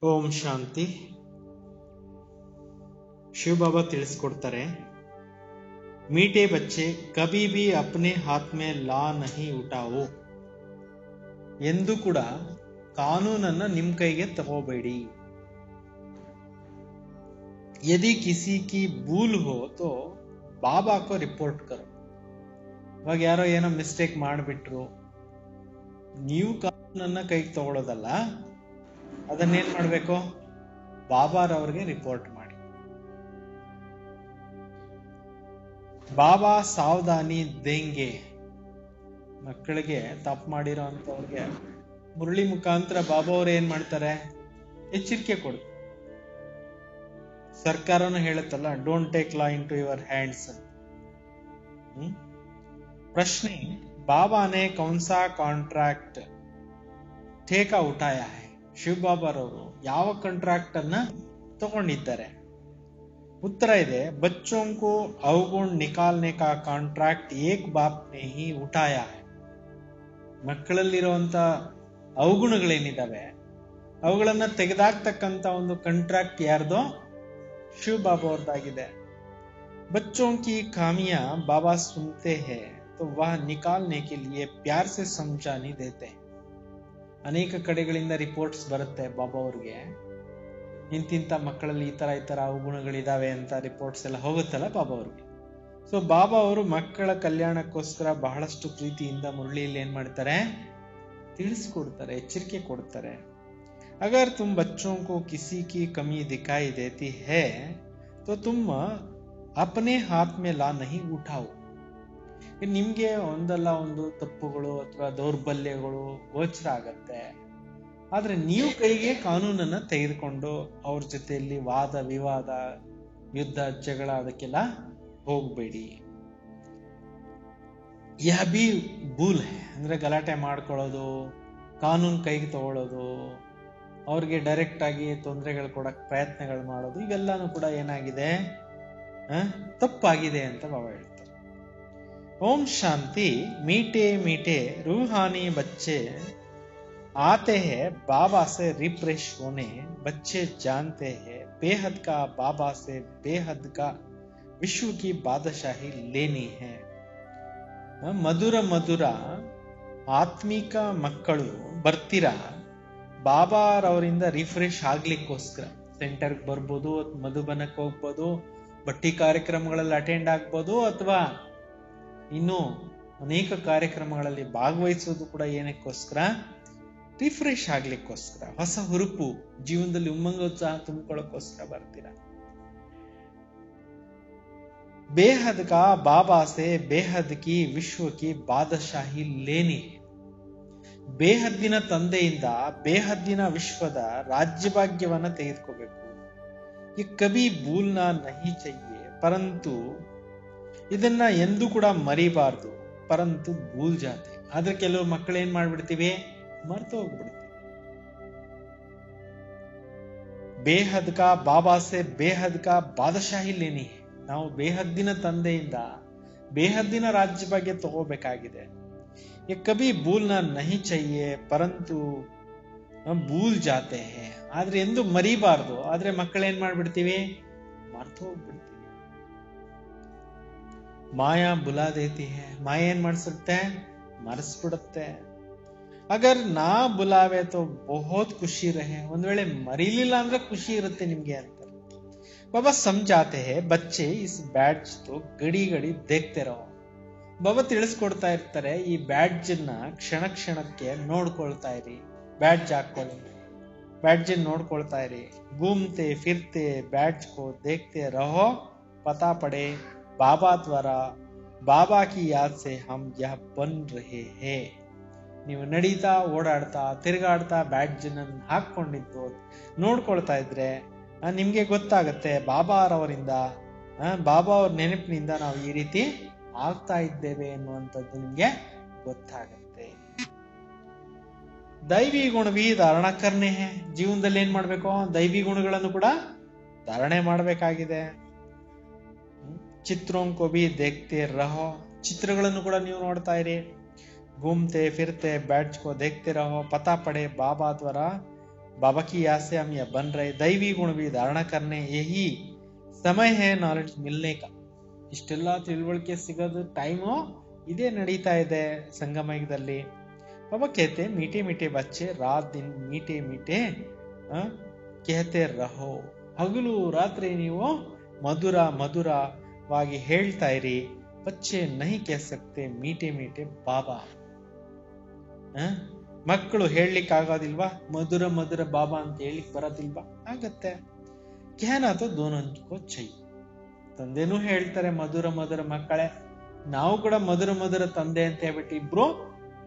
ಓಂ ಶಾಂತಿ. ಶಿವ ಬಾಬಾ ತಿಳಿಸ್ಕೊಡ್ತಾರೆ, ಮೀಟೆ ಬಚ್ಚೆ ಕಭಿ ಭಿ ಅಪ್ನೆ ಹಾತ್ ಮೇ ಲಾ ನಹಿ ಉಠಾವೋ. ಎಂದು ಕೂಡ ಕಾನೂನನ್ನ ನಿಮ್ ಕೈಗೆ ತಗೋಬೇಡಿ. ಯದಿ ಕಿಸಿ ಕಿ ಭೂಲ್ ಹೋ ತೋ ಬಾಬಾ ಕೋ ರಿಪೋರ್ಟ್ ಕರೋ. ಇವಾಗ ಯಾರೋ ಏನೋ ಮಿಸ್ಟೇಕ್ ಮಾಡಿಬಿಟ್ರು, ನೀವು ಕಾನೂನನ್ನ ಕೈಗೆ ತಗೊಳ್ಳೋದಲ್ಲ, ಅದನ್ನೇನ್ ಮಾಡ್ಬೇಕು, ಬಾಬಾರವ್ರಿಗೆ ರಿಪೋರ್ಟ್ ಮಾಡಿ. ಬಾಬಾ ಸಾವಧಾನಿ ದೇಂಗೆ. ಮಕ್ಕಳಿಗೆ ತಪ್ಪು ಮಾಡಿರೋ ಅಂತವ್ರಿಗೆ ಮುರಳಿ ಮುಖಾಂತರ ಬಾಬಾ ಅವ್ರು ಏನ್ ಮಾಡ್ತಾರೆ, ಎಚ್ಚರಿಕೆ ಕೊಡು. ಸರ್ಕಾರನು ಹೇಳುತ್ತಲ್ಲ, don't take law into your hands. ಪ್ರಶ್ನೆ, ಬಾಬಾ ನೇ ಕೌನ್ಸಾ ಕಾಂಟ್ರಾಕ್ಟ್ ಠೇಕಾ ಉಠಾಯ ಹೈ. ಶಿವ ಬಾಬಾರವರು ಯಾವ ಕಾಂಟ್ರಾಕ್ಟ್ ಅನ್ನ ತಗೊಂಡಿದ್ದಾರೆ? उत्तर ಇದೆ, बच्चों को अवगुण निकालने का कॉन्ट्रैक्ट एक बाप ने ही उठाया है. ಮಕ್ಕಳಲ್ಲಿರುವಂತ ಅವಗುಣಗಳೇನಿದಾವೆ ಅವುಗಳನ್ನ ತೆಗೆದಾಕ್ತಕ್ಕಂತ ಒಂದು ಕಾಂಟ್ರಾಕ್ಟ್ ಯಾರ್ದೋ? ಶಿವ ಬಾಬಾ ಅವ್ರದ್ದಾಗಿದೆ. बच्चों की खामियां बाबा सुनते हैं तो वह निकालने के लिए प्यार से समझा नहीं देते. ಅನೇಕ ಕಡೆಗಳಿಂದ ರಿಪೋರ್ಟ್ಸ್ ಬರುತ್ತೆ ಬಾಬಾ ಅವ್ರಿಗೆ, ಇಂತಿಂತ ಮಕ್ಕಳಲ್ಲಿ ಈ ತರ ಅವಗುಣಗಳಿದಾವೆ ಅಂತ ರಿಪೋರ್ಟ್ಸ್ ಎಲ್ಲ ಹೋಗುತ್ತಲ್ಲ ಬಾಬಾ ಅವ್ರಿಗೆ. ಸೊ ಬಾಬಾ ಅವರು ಮಕ್ಕಳ ಕಲ್ಯಾಣಕ್ಕೋಸ್ಕರ ಬಹಳಷ್ಟು ಪ್ರೀತಿಯಿಂದ ಮುರಳಿಯಲ್ಲಿ ಏನ್ ಮಾಡ್ತಾರೆ, ತಿಳಿಸ್ಕೊಡ್ತಾರೆ, ಎಚ್ಚರಿಕೆ ಕೊಡ್ತಾರೆ. ಅಗರ್ ತುಮ್ ಬಚ್ಚೋं को किसी की कमी दिखाई देती है तो तुम अपने हाथ में ला नहीं उठाओ. ನಿಮ್ಗೆ ಒಂದಲ್ಲ ಒಂದು ತಪ್ಪುಗಳು ಅಥವಾ ದೌರ್ಬಲ್ಯಗಳು ಗೋಚರ ಆಗತ್ತೆ, ಆದ್ರೆ ನೀವು ಕೈಗೆ ಕಾನೂನನ್ನ ತೆಗೆದುಕೊಂಡು ಅವ್ರ ಜೊತೆಯಲ್ಲಿ ವಾದ ವಿವಾದ, ಯುದ್ಧ, ಜಗಳ ಅದಕ್ಕೆಲ್ಲ ಹೋಗ್ಬೇಡಿ. ಯಹ ಬಿ ಭೂಲ್ ಹೈ ಅಂದ್ರೆ ಗಲಾಟೆ ಮಾಡ್ಕೊಳ್ಳೋದು, ಕಾನೂನು ಕೈಗೆ ತಗೊಳ್ಳೋದು, ಅವ್ರಿಗೆ ಡೈರೆಕ್ಟ್ ಆಗಿ ತೊಂದರೆಗಳು ಕೊಡಕ್ ಪ್ರಯತ್ನಗಳು ಮಾಡೋದು, ಇವೆಲ್ಲಾನು ಕೂಡ ಏನಾಗಿದೆ, ತಪ್ಪಾಗಿದೆ ಅಂತ ಬಾಬಾ ಹೇಳ್ತಾರೆ. ಓಂ ಶಾಂತಿ. ಮೀಟೆ ಮೀಟೆ ರೂಹಾನಿ ಬಚ್ಚೆ आते हैं बाबा से रिफ्रेश होने. बच्चे जानते हैं बेहद का बाबा से बेहद का विश्व की बादशाही लेनी है. ಮಧುರ ಮಧುರ ಆತ್ಮಿಕ ಮಕ್ಕಳು ಬರ್ತೀರಾ ಬಾಬಾರವರಿಂದ ರಿಫ್ರೆಶ್ ಆಗ್ಲಿಕ್ಕೋಸ್ಕರ. ಸೆಂಟರ್ಗೆ ಬರ್ಬೋದು, ಮಧುಬನಕ್ಕೆ ಹೋಗ್ಬೋದು, ಬಟ್ಟಿ ಕಾರ್ಯಕ್ರಮಗಳಲ್ಲಿ ಅಟೆಂಡ್ ಆಗ್ಬೋದು, ಅಥವಾ ಇನ್ನು ಅನೇಕ ಕಾರ್ಯಕ್ರಮಗಳಲ್ಲಿ ಭಾಗವಹಿಸೋದು ಕೂಡ ಏನಕ್ಕೋಸ್ಕರ, ರಿಫ್ರೆಶ್ ಆಗ್ಲಿಕ್ಕೋಸ್ಕರ, ಹೊಸ ಹುರುಪು ಜೀವನದಲ್ಲಿ ಉಮ್ಮಂಗೋತ್ಸಾಹ ತುಂಬಿಕೊಳ್ಳೋಕ್ಕೋಸ್ಕರ ಬರ್ತೀರಾ. ಬೇಹದ್ ಕಾ ಬಾಬಾ ಸೆ ಬೇಹದ್ ಕಿ ವಿಶ್ವ ಕಿ ಬಾದಶಾಹಿ ಲೇನಿ. ಬೇಹದ್ದಿನ ತಂದೆಯಿಂದ ಬೇಹದ್ದಿನ ವಿಶ್ವದ ರಾಜ್ಯಭಾಗ್ಯವನ್ನ ತೆಗೆದುಕೋಬೇಕು. ಈ ಕಭಿ ಭೂಲ್ನಾ ನಹಿ ಚಹಿಯೆ ಪರಂತು, ಇದನ್ನ ಎಂದೂ ಕೂಡ ಮರಿಬಾರ್ದು. ಪರಂತು ಭೂಲ್ ಜಾತೆ. ಆದ್ರೆ ಕೆಲವು ಮಕ್ಕಳು ಏನ್ ಮಾಡ್ಬಿಡ್ತೀವಿ, ಮರ್ತು ಹೋಗ್ಬಿಡ್ತೀವಿ. ಬೇಹದ್ ಕಾ ಬಾಬಾ ಸೆ ಬೇಹದ್ ಕಾ ಬಾದಶಾಹಿ ಲೇನಿ. ನಾವು ಬೇಹದ್ದಿನ ತಂದೆಯಿಂದ ಬೇಹದ್ದಿನ ರಾಜ್ಯ ಬಗ್ಗೆ ತಗೋಬೇಕಾಗಿದೆ. ಕಭಿ ಭೂಲ್ನ ನಹಿ ಚಹಿಯೆ ಪರಂತು ಭೂಲ್ ಜಾತೆ ಹೇ. ಆದ್ರೆ ಎಂದು ಮರಿಬಾರ್ದು. ಆದ್ರೆ ಮಕ್ಕಳೇನ್ ಮಾಡ್ಬಿಡ್ತೀವಿ, ಮರ್ತು ಹೋಗ್ಬಿಡ್ತೀವಿ. ಮಾಯಾ ಬುಲಾ ದೇತಿ ಹೇ. ಮಾಯ ಏನ್ ಮಾಡ್ಸುತ್ತೆ, ಮರೆಸ್ಬಿಡುತ್ತೆ. ಅಗರ್ ನಾ ಬುಲಾವೆ ತೋ ಬಹುತ್ ಖುಷಿ ರಹೆ. ಒಂದ್ ವೇಳೆ ಮರೀಲಿಲ್ಲ ಅಂದ್ರೆ ಖುಷಿ ಇರುತ್ತೆ ನಿಮ್ಗೆ ಅಂತ ಬಾಬಾ ಸಮझाते हैं. ಬಚ್ಚೆ ಇಸ್ ಬ್ಯಾಡ್ಜ್ ತೋ ಗಡಿ ಗಡಿ ದೇಖ್ತೆ ರಹೋ. ಬಾಬಾ ತಿಳಿಸ್ಕೊಡ್ತಾ ಇರ್ತಾರೆ, ಈ ಬ್ಯಾಡ್ಜ್ ಅನ್ನ ಕ್ಷಣ ಕ್ಷಣಕ್ಕೆ ನೋಡ್ಕೊಳ್ತಾ ಇರಿ. ಬ್ಯಾಡ್ಜ್ ಹಾಕೊಳ್ಳಿ, ಬ್ಯಾಡ್ಜ್ ನೋಡ್ಕೊಳ್ತಾ ಇರಿ. घूमते फिरते बैड्ज को देखते रहो, पता पड़े बाबा द्वारा बाबा की याद से हम यह बन रहे हैं. ನೀವು ನಡೀತಾ, ಓಡಾಡ್ತಾ, ತಿರುಗಾಡ್ತಾ ಬ್ಯಾಡ್ಜ್ ಹಾಕೊಂಡಿದ್ದು ನೋಡ್ಕೊಳ್ತಾ ಇದ್ರೆ ನಿಮ್ಗೆ ಗೊತ್ತಾಗತ್ತೆ, ಬಾಬಾರವರಿಂದ, ಬಾಬಾ ಅವ್ರ ನೆನಪಿನಿಂದ ನಾವು ಈ ರೀತಿ ಆಗ್ತಾ ಇದ್ದೇವೆ ಎನ್ನುವಂಥದ್ದು ನಿಮ್ಗೆ ಗೊತ್ತಾಗತ್ತೆ. ದೈವಿ ಗುಣ ಭಿ ಧಾರಣ ಕರ್ನೆ ಹೇ. ಜೀವನದಲ್ಲಿ ಏನ್ ಮಾಡ್ಬೇಕು, ದೈವಿ ಗುಣಗಳನ್ನು ಕೂಡ ಧಾರಣೆ ಮಾಡಬೇಕಾಗಿದೆ. ಚಿತ್ರೋಂ ಕೋ ಭಿ ದೇಖ್ತೆ ರಹೋ. ಚಿತ್ರಗಳನ್ನು ಕೂಡ ನೀವು ನೋಡ್ತಾ ಇರಿ. घूमते फिरते बैठ को देखते रहो, पता पड़े बाबा द्वारा बाबा की याद से हम यह बन रहे दैवी गुण भी धारणा करने यही समय है ನಾಲೆಡ್ಜ್ मिलने का. ಇಷ್ಟೆಲ್ಲ ತಿಳುವಳಿಕೆ ಸಿಗೋದು ಟೈಮು ಇದೇ ನಡೀತಾ ಇದೆ ಸಂಗಮಯುಗದಲ್ಲಿ. बाबा कहते मीठे मीठे बच्चे रात दिन मीठे मीठे कहते रहो. ಹಗಲು ರಾತ್ರಿ ನೀವು ಮಧುರ ಮಧುರವಾಗಿ ಹೇಳ್ತಾ ಇರಿ. ಬಚ್ಚೆ नहीं कह सकते मीठे मीठे बाबा. ಮಕ್ಕಳು ಹೇಳಲಿಕ್ಕೆ ಆಗೋದಿಲ್ವಾ ಮಧುರ ಮಧುರ ಬಾಬಾ ಅಂತ ಹೇಳಿಕ್ ಬರೋದಿಲ್ವಾ? ಆಗತ್ತೆ. कहना तो दोनों को चाहिए. ತಂದೆನೂ ಹೇಳ್ತಾರೆ ಮಧುರ ಮಧುರ ಮಕ್ಕಳೇ, ನಾವು ಕೂಡ ಮಧುರ ಮಧುರ ತಂದೆ ಅಂತ ಹೇಳ್ಬಿಟ್ಟು ಇಬ್ರು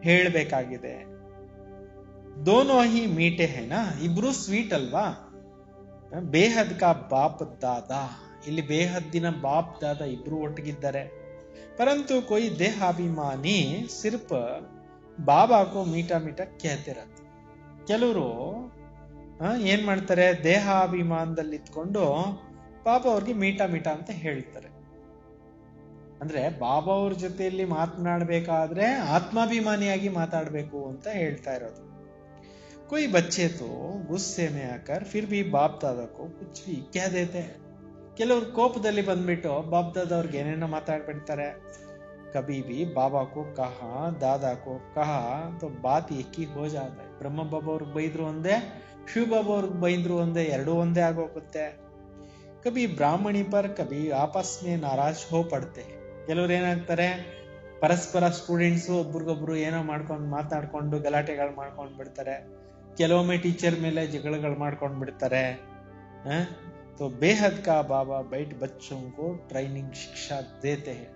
ಹೇಳ್ಬೇಕಾಗಿದೆ. दोनों ही मीठे है ना, ಇಬ್ರು ಸ್ವೀಟ್ ಅಲ್ವಾ. ಬೇಹದ್ ಕಾ ಬಾಪ್ ದಾದಾ, ಇಲ್ಲಿ ಬೇಹದ್ದಿನ ಬಾಪ್ ದಾದಾ ಇಬ್ರು ಒಟ್ಟಿಗಿದ್ದಾರೆ. ಪರಂತು कोई ದೇಹಾಭಿಮಾನಿ ಸಿರ್ಫ್ ಬಾಬಾ ಕೋ ಮೀಠಾ ಮೀಠಾ कहते रहते. ಕೆಲವರು ಏನ್ ಮಾಡ್ತಾರೆ, ದೇಹಾಭಿಮಾನದಲ್ಲಿ ಇದ್ಕೊಂಡು ಬಾಬಾ ಅವ್ರಿಗೆ ಮೀಠಾ ಮೀಠಾ ಅಂತ ಹೇಳ್ತಾರೆ. ಅಂದ್ರೆ ಬಾಬಾ ಅವ್ರ ಜೊತೆಯಲ್ಲಿ ಮಾತನಾಡ್ಬೇಕಾದ್ರೆ ಆತ್ಮಾಭಿಮಾನಿಯಾಗಿ ಮಾತಾಡ್ಬೇಕು ಅಂತ ಹೇಳ್ತಾ ಇರೋದು. कोई बच्चे तो गुस्से में आकर फिर भी बाप दादा को कुछ भी कह देते हैं. ಕೆಲವರು ಕೋಪದಲ್ಲಿ ಬಂದ್ಬಿಟ್ಟು ಬಾಪ್ ದಾದಾ ಅವ್ರಿಗೆ ಏನೇನೋ ಮಾತಾಡ್ಬಿಡ್ತಾರೆ. कभी भी बाबा को कहा दादा को कहा तो बात एक ही हो जाता है. ಬ್ರಹ್ಮ ಬಾಬಾ ಅವ್ರಿಗೆ ಬೈದ್ರು ಒಂದೇ, ಶಿವ ಬಾಬಾ ಅವ್ರಿಗೆ ಬೈದ್ರು ಒಂದೇ, ಎರಡೂ ಒಂದೇ ಆಗೋಗುತ್ತೆ. कभी ब्राह्मणी पर कभी आपस में नाराज हो पड़ते हैं. ಕೆಲವ್ರು ಏನಾಗ್ತಾರೆ, ಪರಸ್ಪರ ಸ್ಟೂಡೆಂಟ್ಸ್ ಒಬ್ರಿಗೊಬ್ರು ಏನೋ ಮಾಡ್ಕೊಂಡು ಮಾತಾಡ್ಕೊಂಡು ಗಲಾಟೆಗಳು ಮಾಡ್ಕೊಂಡ್ ಬಿಡ್ತಾರೆ. ಕೆಲವೊಮ್ಮೆ ಟೀಚರ್ ಮೇಲೆ ಜಗಳಗಳು ಮಾಡ್ಕೊಂಡ್ ಬಿಡ್ತಾರೆ. तो बेहद का बाबा बैठ बच्चों को ट्रेनिंग शिक्षा देते हैं.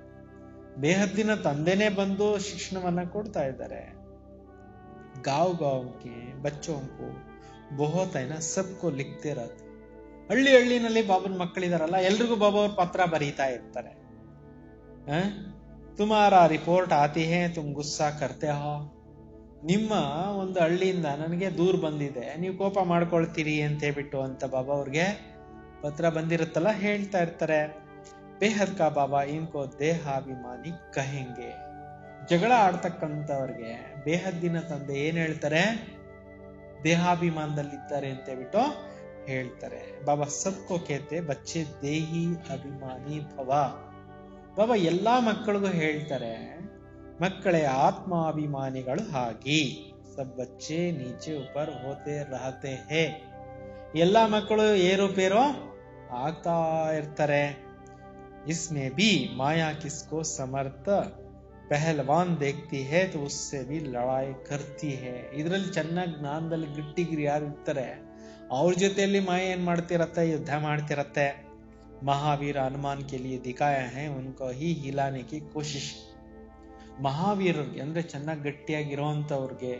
ಬೇಹದ್ದಿನ ತಂದೆನೇ ಬಂದು ಶಿಕ್ಷಣವನ್ನ ಕೊಡ್ತಾ ಇದ್ದಾರೆ. गांव गांव के बच्चों को बहुत है ना सबको लिखते रहते. ಹಳ್ಳಿ ಹಳ್ಳಿನಲ್ಲಿ ಬಾಬನ್ ಮಕ್ಕಳಿದಾರಲ್ಲ, ಎಲ್ರಿಗೂ ಬಾಬಾ ಅವ್ರ ಪತ್ರ ಬರೀತಾ ಇರ್ತಾರೆ. ತುಮಾರಾ ರಿಪೋರ್ಟ್ ಆತಿ ಹೇ ತುಮ್ ಗುಸ್ಸಾ ಕರ್ತೆ ಹೋ. ನಿಮ್ಮ ಒಂದು ಹಳ್ಳಿಯಿಂದ ನನಗೆ ದೂರ್ ಬಂದಿದೆ, ನೀವು ಕೋಪ ಮಾಡ್ಕೊಳ್ತೀರಿ ಅಂತ ಹೇಳ್ಬಿಟ್ಟು ಅಂತ ಬಾಬಾ ಅವ್ರಿಗೆ ಪತ್ರ ಬಂದಿರುತ್ತಲ್ಲ, ಹೇಳ್ತಾ ಇರ್ತಾರೆ. ಬೇಹದ್ ಕಾ ಬಾಬಾ ಇನ್ಕೋ ದೇಹಾಭಿಮಾನಿ ಕಹೆಂಗೆ. ಜಗಳ ಆಡ್ತಕ್ಕಂಥವ್ರಿಗೆ ಬೇಹದ್ದಿನ ತಂದೆ ಏನ್ ಹೇಳ್ತಾರೆ, ದೇಹಾಭಿಮಾನದಲ್ಲಿದ್ದಾರೆ ಅಂತ ಹೇಳ್ಬಿಟ್ಟು ಹೇಳ್ತಾರೆ. ಬಾಬಾ ಸಬ್ಕೋ ಕೇತೆ ಬಚ್ಚೆ ದೇಹಿ ಅಭಿಮಾನಿ ಭವ. ಬಾಬಾ ಎಲ್ಲಾ ಮಕ್ಕಳಿಗೂ ಹೇಳ್ತಾರೆ, ಮಕ್ಕಳೇ ಆತ್ಮಾಭಿಮಾನಿಗಳು ಆಗಿ. ಸಬ್ ಬಚ್ಚೆ ನೀಚೆ ಉಪರ್ ಹೋತೆ ರಹತೆ ಹೇ. ಎಲ್ಲಾ ಮಕ್ಕಳು ಏರುಪೇರು ಆಗ್ತಾ ಇರ್ತಾರೆ. इसमें भी माया किसको समर्थ पहलवान देखती है तो उससे भी लड़ाई करती है. ಇದರಲ್ಲಿ ಚೆನ್ನಾಗಿ ಜ್ಞಾನದಲ್ಲಿ ಗಟ್ಟಿಗಿರಿ ಯಾರು ಇರ್ತಾರೆ ಅವ್ರ ಜೊತೆಯಲ್ಲಿ ಮಾಯ ಏನ್ ಮಾಡ್ತಿರತ್ತೆ, ಯುದ್ಧ ಮಾಡ್ತಿರತ್ತೆ. ಮಹಾವೀರ ಹನುಮಾನ್ ಕೆ ಲಿಯೆ ದಿಖಾಯಾ ಹೈ ಉನ್ಕೋ ಹಿ ಹಿಲಾನೆ ಕಿ ಕೋಶಿಶ್. ಮಹಾವೀರರಿಗೆ ಅಂದ್ರೆ ಚೆನ್ನಾಗಿ ಗಟ್ಟಿಯಾಗಿರೋಂಥವ್ರಿಗೆ,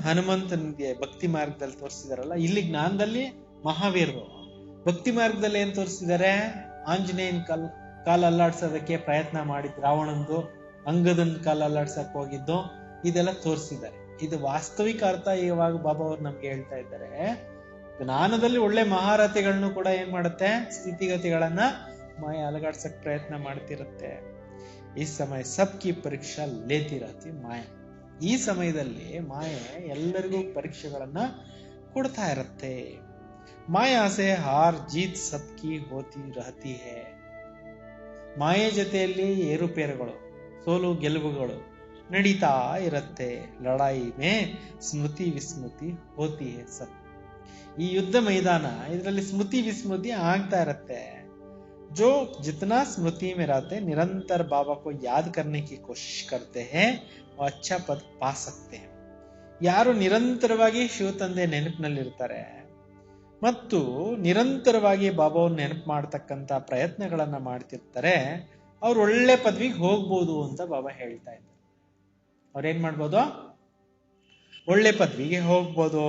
ಹನುಮಂತನಿಗೆ ಭಕ್ತಿ ಮಾರ್ಗದಲ್ಲಿ ತೋರಿಸಿದಾರಲ್ಲ, ಇಲ್ಲಿ ಜ್ಞಾನದಲ್ಲಿ ಮಹಾವೀರರು. ಭಕ್ತಿ ಮಾರ್ಗದಲ್ಲಿ ಏನ್ ತೋರಿಸಿದ್ದಾರೆ, ಆಂಜನೇಯನ್ ಕಾಲ್ ಅಲ್ಲಾಡ್ಸೋದಕ್ಕೆ ಪ್ರಯತ್ನ ಮಾಡಿದ್ ರಾವಣಂದು, ಅಂಗದನ್ ಕಾಲ್ ಅಲ್ಲಾಡ್ಸಕ್ ಹೋಗಿದ್ದು, ಇದೆಲ್ಲ ತೋರಿಸಿದ್ದಾರೆ. ಇದು ವಾಸ್ತವಿಕ ಅರ್ಥ ಇವಾಗ ಬಾಬಾ ಅವ್ರು ನಮ್ಗೆ ಹೇಳ್ತಾ ಇದ್ದಾರೆ. ಜ್ಞಾನದಲ್ಲಿ ಒಳ್ಳೆ ಮಹಾರಥಿಗಳನ್ನು ಕೂಡ ಏನ್ ಮಾಡುತ್ತೆ, ಸ್ಥಿತಿಗತಿಗಳನ್ನ ಮಾಯ ಅಲಗಾಡ್ಸಕ್ ಪ್ರಯತ್ನ ಮಾಡ್ತಿರುತ್ತೆ. ಈ ಸಮಯ ಸಬ್ಕಿ ಪರೀಕ್ಷಾ ಲೇತಿರತಿ ಮಾಯ. ಈ ಸಮಯದಲ್ಲಿ ಮಾಯೆ ಎಲ್ಲರಿಗೂ ಪರೀಕ್ಷೆಗಳನ್ನ ಕೊಡ್ತಾ ಇರುತ್ತೆ. ಮಾಯಾ ಸೆ ಹಾರ್ ಜೀತ್ ಸಬ್ಕಿ ಹೋತಿ ರಹತಿ ಹೇ. ಮಾಯೆ ಜೊತೆಯಲ್ಲಿ ಏರುಪೇರುಗಳು, ಸೋಲು ಗೆಲುವುಗಳು ನಡೀತಾ ಇರುತ್ತೆ. ಲಡಾಯಿ ಮೇ ಸ್ಮೃತಿ ವಿಸ್ಮೃತಿ ಹೋತಿ ಹೇ ಸಬ್. ಈ ಯುದ್ಧ ಮೈದಾನ, ಇದರಲ್ಲಿ ಸ್ಮೃತಿ ವಿಸ್ಮೃತಿ ಆಗ್ತಾ ಇರತ್ತೆ. जो जितना स्मृति में रहते निरंतर बाबा को याद करने की कोशिश करते हैं वो अच्छा पद पा सकते हैं. ಯಾರು ನಿರಂತರವಾಗಿ ಶಿವ ತಂದೆ ನೆನಪಿನಲ್ಲಿರ್ತಾರೆ ಮತ್ತು ನಿರಂತರವಾಗಿ ಬಾಬಾವ್ರ ನೆನಪು ಮಾಡ್ತಕ್ಕಂಥ ಪ್ರಯತ್ನಗಳನ್ನ ಮಾಡ್ತಿರ್ತಾರೆ, ಅವ್ರು ಒಳ್ಳೆ ಪದವಿಗೆ ಹೋಗ್ಬೋದು ಅಂತ ಬಾಬಾ ಹೇಳ್ತಾ ಇದ್ದಾರೆ. ಅವ್ರೇನ್ ಮಾಡ್ಬೋದು, ಒಳ್ಳೆ ಪದವಿಗೆ ಹೋಗ್ಬೋದು.